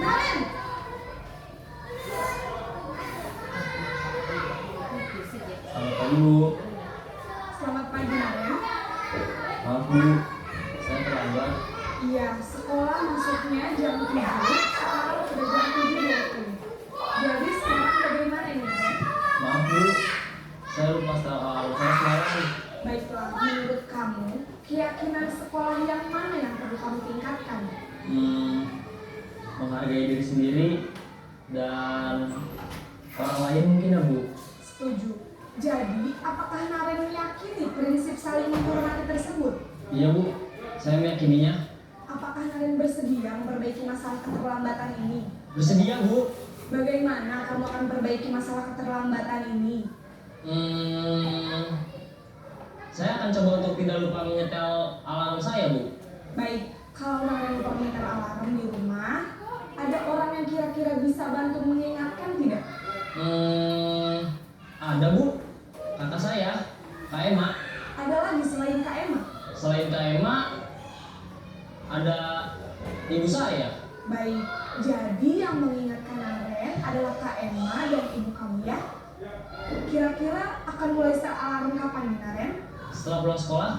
Naren, Selamat pagi Bu. selamat pagi Naren. Maaf Bu, saya terlambat. Iya, sekolah masuknya jam 7, sekarang sudah jam 7.20. Jadi sekarang bagaimana ini Naren? Maaf Bu, saya lupa saya semalam. Baiklah, menurut kamu, keyakinan sekolah yang mana yang perlu kamu tingkatkan? menghargai diri sendiri dan orang lain mungkin ya Bu. Setuju. Jadi, apakah Naren meyakini prinsip saling menghormati tersebut? Iya Bu, saya meyakininya. Apakah Naren bersedia memperbaiki masalah keterlambatan ini? Bersedia Bu. Bagaimana kamu akan perbaiki masalah keterlambatan ini? Saya akan coba untuk tidak lupa menyetel alarm saya Bu. Baik, kalau Naren lupa menyetel alarm di rumah, ada orang yang kira-kira bisa bantu mengingatkan tidak? Ada Bu, kakak saya, Kak Emma. Ada lagi selain Kak Emma? Selain Kak Emma, ada ibu saya. Baik, jadi yang mengingatkan Naren adalah Kak Emma dan ibu kamu ya? Kira-kira akan mulai setel alarm kapan nih Naren? Setelah pulang sekolah,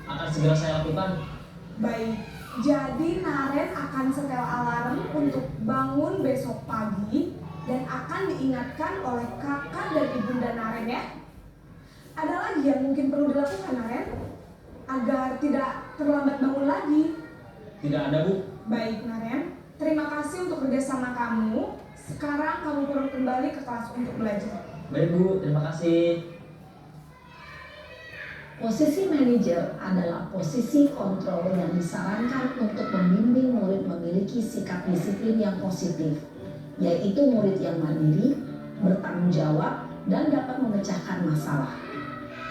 akan segera saya lakukan. Baik, jadi Naren akan setel alarm untuk bangun besok pagi dan akan diingatkan oleh kakak dan ibunda Naren ya. Ada lagi yang mungkin perlu dilakukan Naren agar tidak terlambat bangun lagi? Tidak ada Bu. Baik Naren, terima kasih untuk kerjasama kamu. Sekarang kamu turun kembali ke kelas untuk belajar. Baik Bu, terima kasih. Posisi manajer adalah posisi kontrol yang disarankan untuk membimbing murid memiliki sikap disiplin yang positif, yaitu murid yang mandiri, bertanggung jawab, dan dapat memecahkan masalah.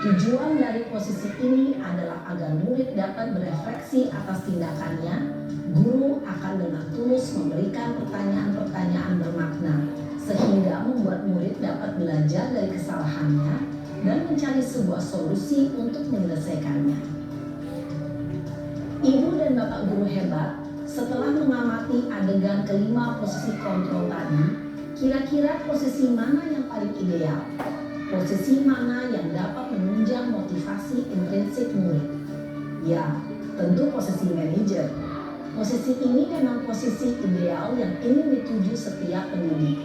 Tujuan dari posisi ini adalah agar murid dapat berefleksi atas tindakannya. Guru akan dengan tulus memberikan pertanyaan-pertanyaan bermakna, sehingga membuat murid dapat belajar dari kesalahannya dan mencari sebuah solusi untuk menyelesaikannya. Ibu dan Bapak guru hebat, setelah mengamati adegan kelima posisi kontrol tadi, kira-kira posisi mana yang paling ideal? Posisi mana yang dapat menunjang motivasi intrinsik murid? Ya, tentu posisi manajer. Posisi ini memang posisi ideal yang ingin dituju setiap pendidik.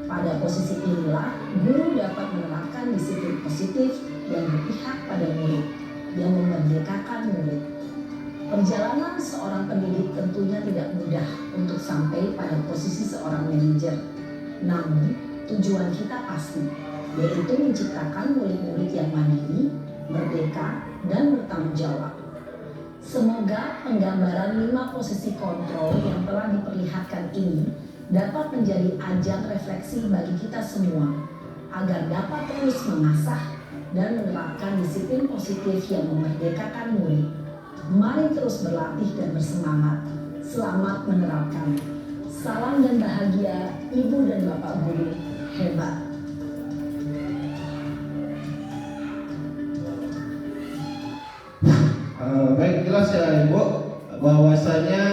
Pada posisi inilah, guru dapat menerapkan disiplin positif yang berpihak pada murid, yang memerdekakan murid. Perjalanan seorang pendidik tentunya tidak mudah untuk sampai pada posisi seorang manajer. Namun, tujuan kita pasti, yaitu menciptakan murid-murid yang mandiri, merdeka, dan bertanggung jawab. Semoga penggambaran 5 posisi kontrol yang telah diperlihatkan ini dapat menjadi ajang refleksi bagi kita semua agar dapat terus mengasah dan menerapkan disiplin positif yang memerdekakan murid. Mari terus berlatih dan bersemangat. Selamat menerapkan. Salam dan bahagia Ibu dan Bapak guru hebat. Baik, jelas ya Ibu bahwasanya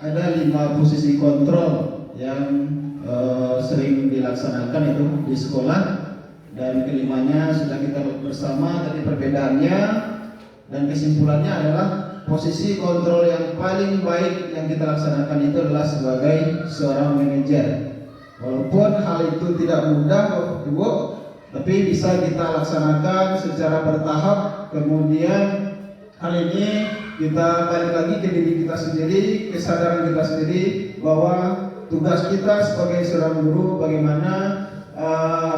ada 5 posisi kontrol yang sering dilaksanakan itu di sekolah, dan kelimanya sudah kita lihat bersama. Tadi perbedaannya dan kesimpulannya adalah posisi kontrol yang paling baik yang kita laksanakan itu adalah sebagai seorang manajer. Walaupun hal itu tidak mudah Ibu, tapi bisa kita laksanakan secara bertahap. Kemudian hal ini kita balik lagi ke diri kita sendiri, kesadaran kita sendiri bahwa tugas kita sebagai seorang guru bagaimana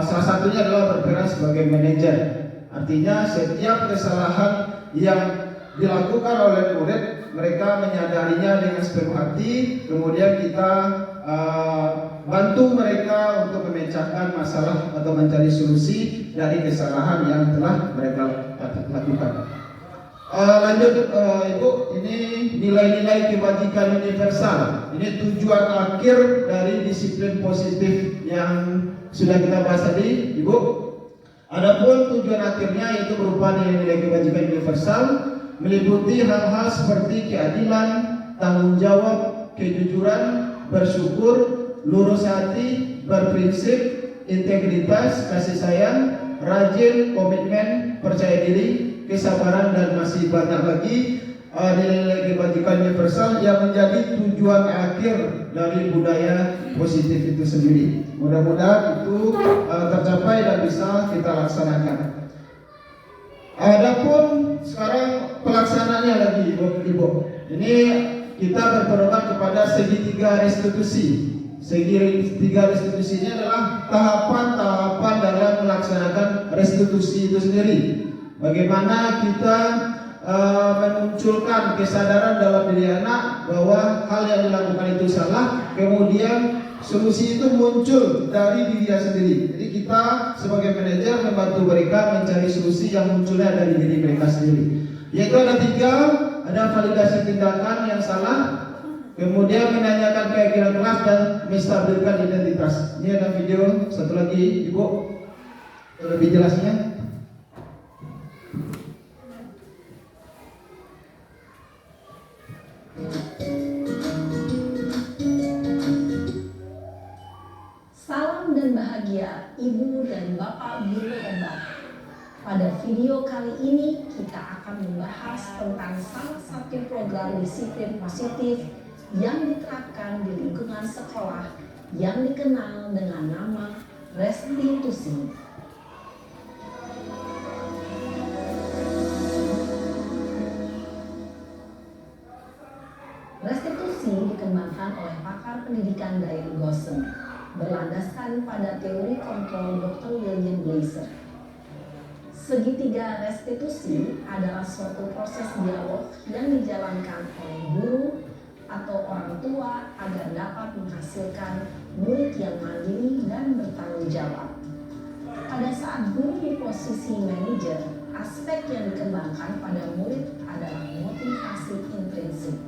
salah satunya adalah berperan sebagai manajer. Artinya setiap kesalahan yang dilakukan oleh murid, mereka menyadarinya dengan sepenuh hati, kemudian kita bantu mereka untuk memecahkan masalah atau mencari solusi dari kesalahan yang telah mereka lakukan. Lanjut Ibu, ini nilai-nilai kebajikan universal. Ini tujuan akhir dari disiplin positif yang sudah kita bahas tadi, Ibu. Adapun tujuan akhirnya yaitu berupa nilai-nilai kebajikan universal, meliputi hal-hal seperti keadilan, tanggung jawab, kejujuran, bersyukur, lurus hati, berprinsip, integritas, kasih sayang, rajin, komitmen, percaya diri, kesabaran, dan masih banyak lagi nilai-nilai kebajikan universal yang menjadi tujuan akhir dari budaya positif itu sendiri. Mudah-mudahan itu tercapai dan bisa kita laksanakan. Adapun sekarang pelaksanaannya lagi Ibu. Ini kita berpedoman kepada segitiga restitusi. Segitiga restitusi ini adalah tahapan-tahapan dalam melaksanakan restitusi itu sendiri. Bagaimana kita memunculkan kesadaran dalam diri anak bahwa hal yang dilakukan itu salah, kemudian solusi itu muncul dari diri dia sendiri. Jadi kita sebagai manajer membantu mereka mencari solusi yang munculnya dari diri mereka sendiri. Yaitu ada 3, ada validasi tindakan yang salah, kemudian menanyakan keyakinan kelas dan menstabilkan identitas. Ini ada video satu lagi, Ibu, lebih jelasnya. Salam dan bahagia Ibu dan Bapak Guru hebat. Pada video kali ini kita akan membahas tentang salah satu program disiplin positif yang diterapkan di lingkungan sekolah yang dikenal dengan nama restitusi. Restitusi dikembangkan oleh pakar pendidikan Diane Gosson berlandaskan pada teori kontrol Dr. William Glasser. Segitiga restitusi adalah suatu proses dialog yang dijalankan oleh guru atau orang tua agar dapat menghasilkan murid yang mandiri dan bertanggung jawab. Pada saat guru di posisi manajer, aspek yang dikembangkan pada murid adalah motivasi intrinsik,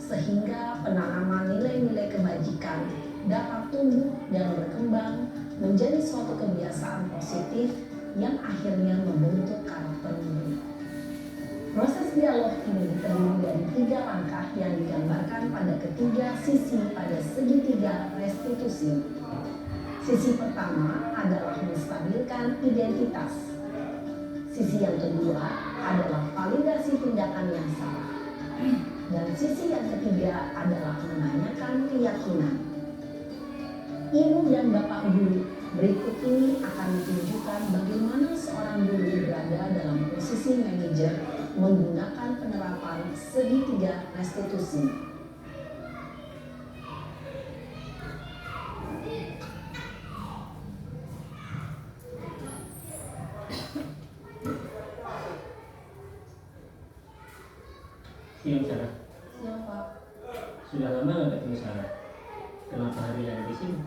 sehingga penanaman nilai-nilai kebajikan dapat tumbuh dan berkembang menjadi suatu kebiasaan positif yang akhirnya membentuk karakter murid. Proses dialog ini terdiri dari 3 langkah yang digambarkan pada ketiga sisi pada segitiga restitusi. Sisi pertama adalah menstabilkan identitas. Sisi yang kedua adalah validasi tindakan yang salah. Dan sisi yang ketiga adalah menanyakan keyakinan. Ibu dan Bapak Guru, berikut ini akan ditunjukkan bagaimana seorang guru berada dalam posisi manajer menggunakan penerapan segitiga restitusi. Siang Sarah. Siang Pak. Sudah lama nggak ketemu Sarah? Kenapa hari ini di sini?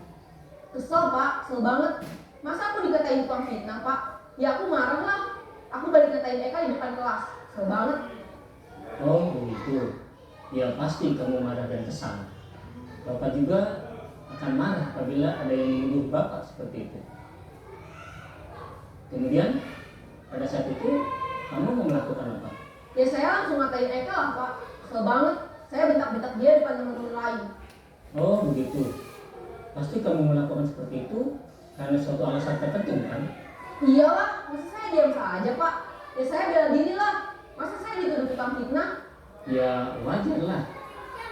Kesel Pak, kesel banget. Masa aku dikatain tukang fitnah Pak? Ya aku marah lah. Aku balik ngatain Eka di depan kelas. Kesel banget. Oh begitu. Ya pasti kamu marah dan kesal. Bapak juga akan marah apabila ada yang menuduh Bapak seperti itu. Kemudian pada saat itu kamu mau melakukan apa? Ya saya langsung ngatain Eka lah Pak. Kesel banget. Saya bentak-bentak dia depan teman-teman lain. Oh begitu. Pasti kamu melakukan seperti itu karena suatu alasan tertentu kan? Iyalah, masa saya diam saja Pak? Ya saya bela diri lah. Masa saya dituduh tukang fitnah? Ya wajar lah.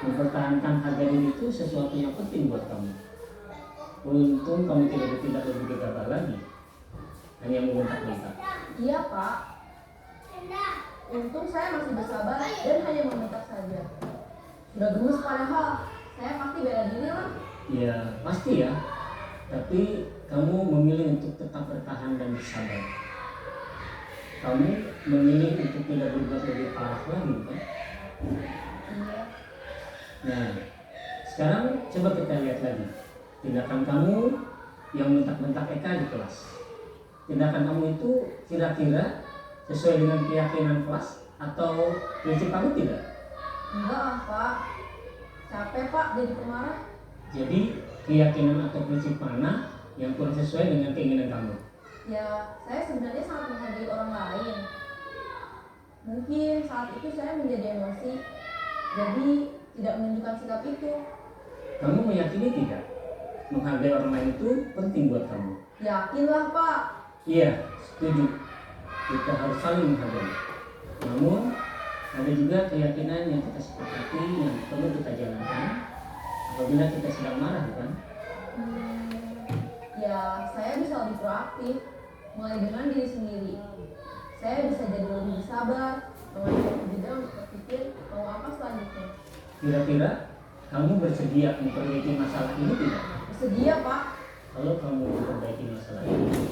Mempertahankan harga diri itu sesuatu yang penting buat kamu. Untung kamu tidak bertindak lebih gegabah lagi. Hanya membentak-bentak. Iya Pak. Untung saya masih bersabar dan hanya membentak saja. Udah gemes padahal. Saya pasti bela diri lah. Ya pasti ya. Tapi kamu memilih untuk tetap bertahan dan bersabar. Kamu memilih untuk tidak berbuat lebih parah lagi kan? Iya. Nah, sekarang coba kita lihat lagi tindakan kamu yang bentak-bentak Eka di kelas. Tindakan kamu itu kira-kira sesuai dengan keyakinan kelas atau prinsip kamu tidak? Enggak lah Pak. Capek Pak jadi pemarah. Jadi keyakinan atau prinsip mana yang kurang sesuai dengan keinginan kamu? Ya, saya sebenarnya sangat menghargai orang lain. Mungkin saat itu saya menjadi emosi, jadi tidak menunjukkan sikap itu. Kamu meyakini tidak? Menghargai orang lain itu penting buat kamu. Yakinlah Pak. Iya, setuju. Kita harus saling menghargai. Namun, ada juga keyakinan yang kita sepakati yang perlu kita jalankan apabila kita sedang marah, bukan? Ya, saya bisa lebih proaktif, mulai dengan diri sendiri. Saya bisa jadi lebih sabar, mengambil jeda untuk berpikir mau apa selanjutnya. Kira-kira kamu bersedia memperbaiki masalah ini tidak? Bersedia, Pak. Kalau kamu memperbaiki masalah ini,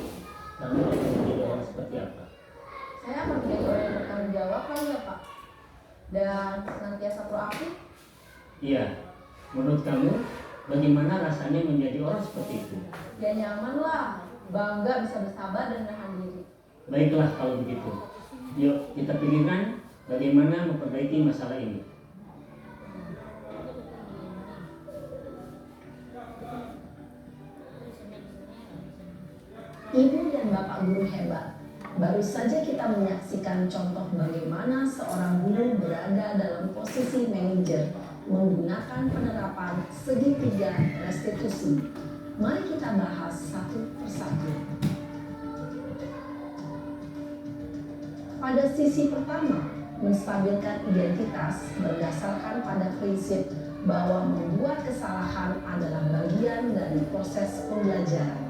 kamu akan menjadi orang seperti apa? Saya akan menjadi orang yang bertanggung jawab kali ya, Pak. Dan senantiasa proaktif. Iya, menurut kamu bagaimana rasanya menjadi orang seperti itu? Ya nyaman lah. Bangga bisa bersabar dan menahan diri. Baiklah kalau begitu. Yuk kita pikirkan bagaimana memperbaiki masalah ini. Ibu dan Bapak guru hebat. Baru saja kita menyaksikan contoh bagaimana seorang guru berada dalam posisi manajer menggunakan penerapan segitiga restitusi. Mari kita bahas satu persatu. Pada sisi pertama, menstabilkan identitas berdasarkan pada prinsip bahwa membuat kesalahan adalah bagian dari proses pembelajaran.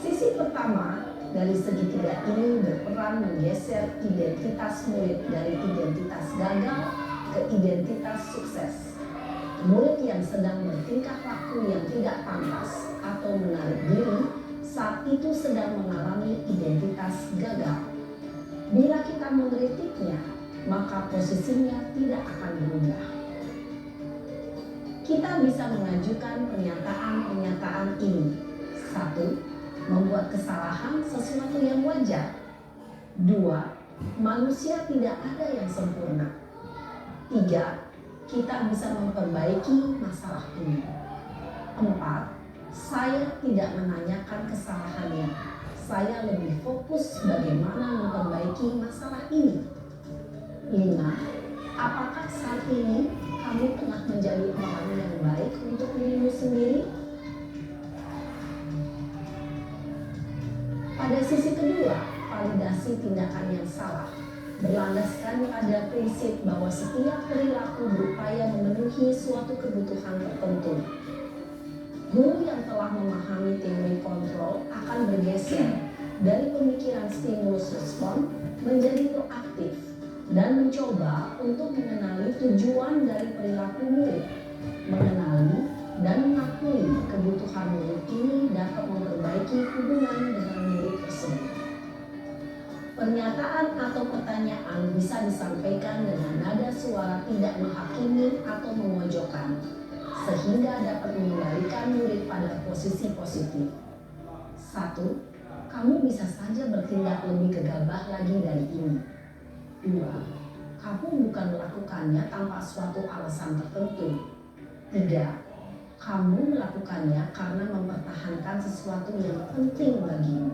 Sisi pertama dari segitiga ini berperan menggeser identitas murid dari identitas gagal ke identitas sukses. Murid yang sedang bertingkah laku yang tidak pantas atau menarik diri saat itu sedang mengalami identitas gagal. Bila kita mengkritiknya, maka posisinya tidak akan berubah. Kita bisa mengajukan pernyataan-pernyataan ini. 1. Membuat kesalahan sesuatu yang wajar. 2. Manusia tidak ada yang sempurna. 3. Kita bisa memperbaiki masalah ini. 4. Saya tidak menanyakan kesalahannya. Saya lebih fokus bagaimana memperbaiki masalah ini. 5. Apakah saat ini kamu telah menjadi orang yang baik untuk dirimu sendiri? Pada sisi kedua, validasi tindakan yang salah berlandaskan pada prinsip bahwa setiap perilaku berupaya memenuhi suatu kebutuhan tertentu. Guru yang telah memahami teori kontrol akan bergeser dari pemikiran stimulus respon menjadi proaktif dan mencoba untuk mengenali tujuan dari perilaku murid, mengenali dan mengakui kebutuhan murid ini dapat memperbaiki hubungan dengan murid tersebut. Pernyataan atau pertanyaan bisa disampaikan dengan nada suara tidak menghakimi atau memojokkan, sehingga dapat mengembalikan murid pada posisi positif. 1. Kamu bisa saja bertindak lebih gegabah lagi dari ini. 2. Kamu bukan melakukannya tanpa suatu alasan tertentu. 3. Kamu melakukannya karena mempertahankan sesuatu yang penting bagimu.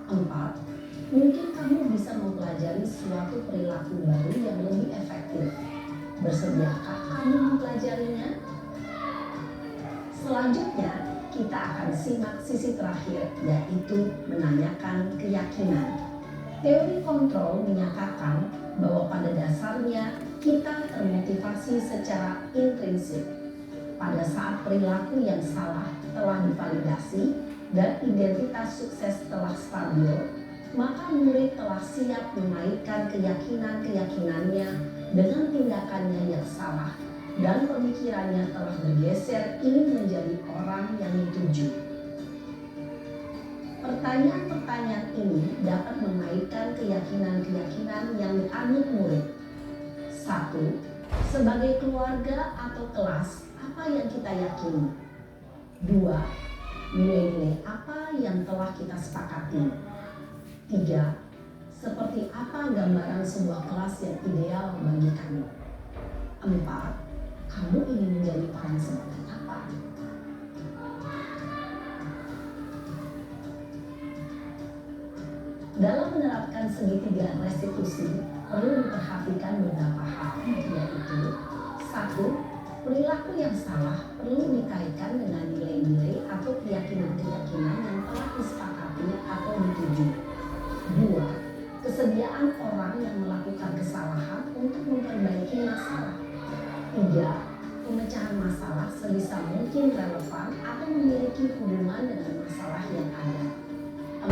4. Mungkin kamu bisa mempelajari suatu perilaku baru yang lebih efektif. Bersediakah kamu mempelajarinya? Selanjutnya, kita akan simak sisi terakhir, yaitu menanyakan keyakinan. Teori kontrol menyatakan bahwa pada dasarnya kita termotivasi secara intrinsik. Pada saat perilaku yang salah telah divalidasi dan identitas sukses telah stabil, maka murid telah siap menaikkan keyakinan-keyakinannya dengan tindakannya yang salah dan pemikirannya telah bergeser ingin menjadi orang yang dituju. Pertanyaan-pertanyaan ini dapat menaikkan keyakinan-keyakinan yang dianut murid. 1. Sebagai keluarga atau kelas, apa yang kita yakini? 2. Nilai-nilai apa yang telah kita sepakati? 3. Seperti apa gambaran sebuah kelas yang ideal bagi kamu? 4. Kamu ingin menjadi orang seperti apa? Dalam menerapkan segitiga restitusi, perlu diperhatikan beberapa hal, yaitu 1. Perilaku yang salah perlu dikaitkan dengan nilai-nilai atau keyakinan-keyakinan yang telah disepakati atau dituju. 2. Kesediaan orang yang melakukan kesalahan untuk memperbaiki masalah. 3. Pemecahan masalah sebisa mungkin relevan atau memiliki hubungan dengan masalah yang ada.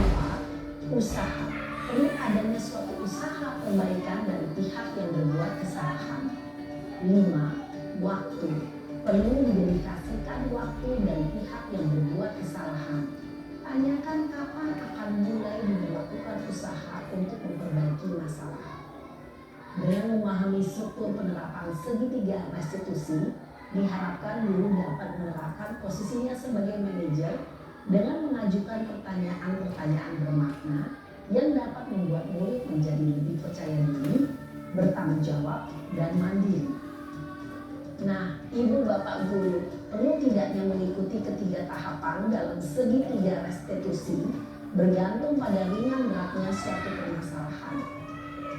4. Usaha. Perlu adanya suatu usaha perbaikan dari pihak yang berbuat kesalahan. 5. Waktu. Perlu didedikasikan waktu dan pihak yang berbuat kesalahan. Tanyakan kapan akan mulai dilakukan usaha untuk memperbaiki masalah. Dengan memahami struktur penerapan segitiga restitusi, diharapkan guru dapat menerapkan posisinya sebagai manajer dengan mengajukan pertanyaan-pertanyaan bermakna yang dapat membuat murid menjadi lebih percaya diri, bertanggung jawab, dan mandiri. Nah, Ibu Bapak Guru perlu tidaknya mengikuti ketiga tahapan dalam segitiga restitusi bergantung pada ringan beratnya suatu permasalahan.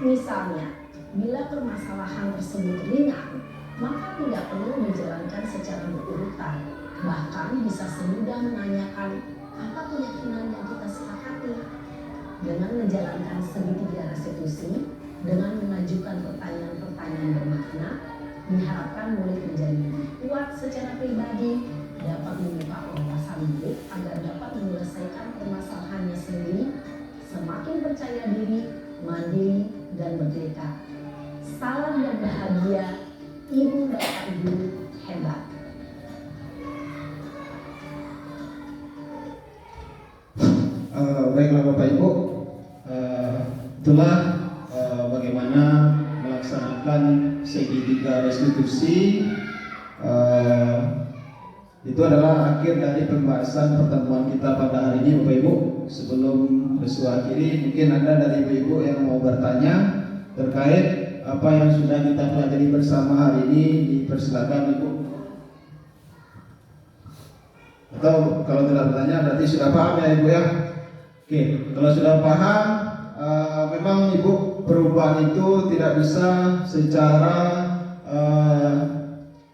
Misalnya, bila permasalahan tersebut ringan, maka tidak perlu dijalankan secara berurutan. Bahkan bisa semudah menanyakan apa keyakinan yang kita sepakati. Dengan menjalankan segitiga restitusi, dengan mengajukan pertanyaan-pertanyaan bermakna, diharapkan murid menjadi lebih kuat secara pribadi, dapat membuka wawasan murid agar dapat menyelesaikan permasalahannya sendiri, semakin percaya diri, mandiri, dan merdeka. Salam yang bahagia, Ibu Bapak Guru hebat. Baiklah Bapak Ibu, itulah bagaimana melaksanakan segitiga restitusi. Itu adalah akhir dari pembahasan pertemuan kita pada hari ini Bapak Ibu. Sebelum bersua akhiri, mungkin ada dari Ibu yang mau bertanya terkait apa yang sudah kita pelajari bersama hari ini. Dipersilakan Ibu. Atau kalau tidak bertanya berarti sudah paham ya Ibu ya. Oke, kalau sudah paham, memang Ibu perubahan itu tidak bisa secara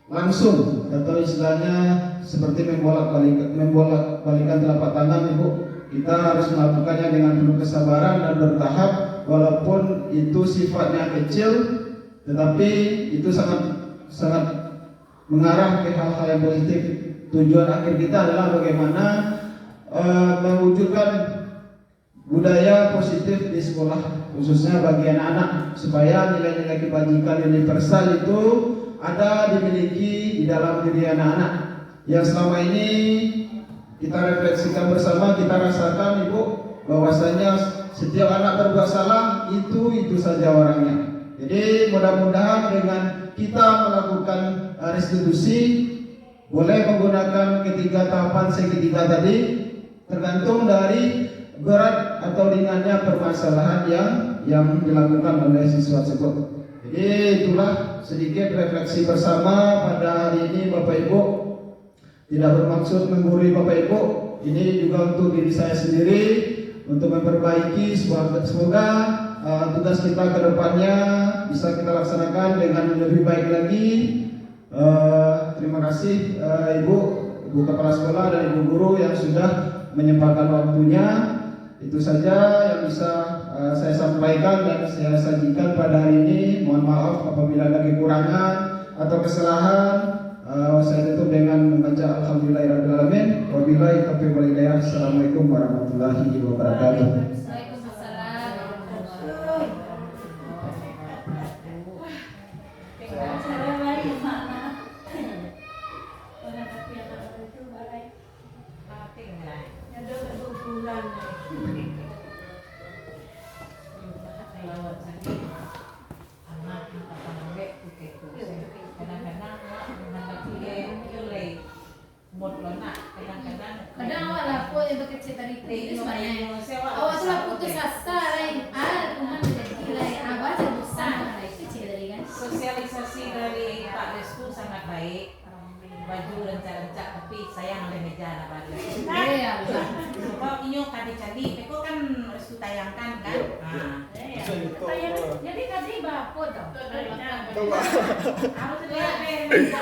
langsung, atau istilahnya seperti membolak-balikan telapak tangan Ibu. Kita harus melakukannya dengan penuh kesabaran dan bertahap, walaupun itu sifatnya kecil, tetapi itu sangat mengarah ke hal-hal yang positif. Tujuan akhir kita adalah bagaimana mewujudkan budaya positif di sekolah, khususnya bagi anak-anak, supaya nilai-nilai kebajikan universal itu ada dimiliki di dalam diri anak-anak. Yang selama ini kita refleksikan bersama, kita rasakan Ibu, bahwasanya setiap anak berbuat salah itu saja orangnya. Jadi mudah-mudahan dengan kita melakukan restitusi, boleh menggunakan ketiga tahapan segitiga tadi, tergantung dari berat atau ringannya permasalahan yang dilakukan oleh siswa tersebut. Jadi itulah sedikit refleksi bersama pada hari ini Bapak Ibu. Tidak bermaksud menggurui Bapak Ibu, ini juga untuk diri saya sendiri, untuk memperbaiki. Semoga tugas kita ke depannya bisa kita laksanakan dengan lebih baik lagi. Terima kasih Ibu Kepala Sekolah dan Ibu Guru yang sudah menyempatkan waktunya. Itu saja yang bisa saya sampaikan dan saya sajikan pada hari ini. Mohon maaf apabila ada kekurangan atau kesalahan. Saya tutup dengan membaca Alhamdulillahirrahmanirrahim. Wabillahi taufiq wal hidayah. Assalamualaikum warahmatullahi wabarakatuh. Kadang awak lapo yang kecil tadi itu sebenarnya awak sudah putus asa lain Tuhan jadi lain awak sudah besar kecil tadi kan. Sosialisasi dari Pak Restu sangat baik, baju rencana-rencana, tapi sayang oleh meja anak baru. Iya betul. Sebab inyo tadi candi, teko kan Restu tayangkan kan. Jadi tadi bapo dong. Harus lihat meja.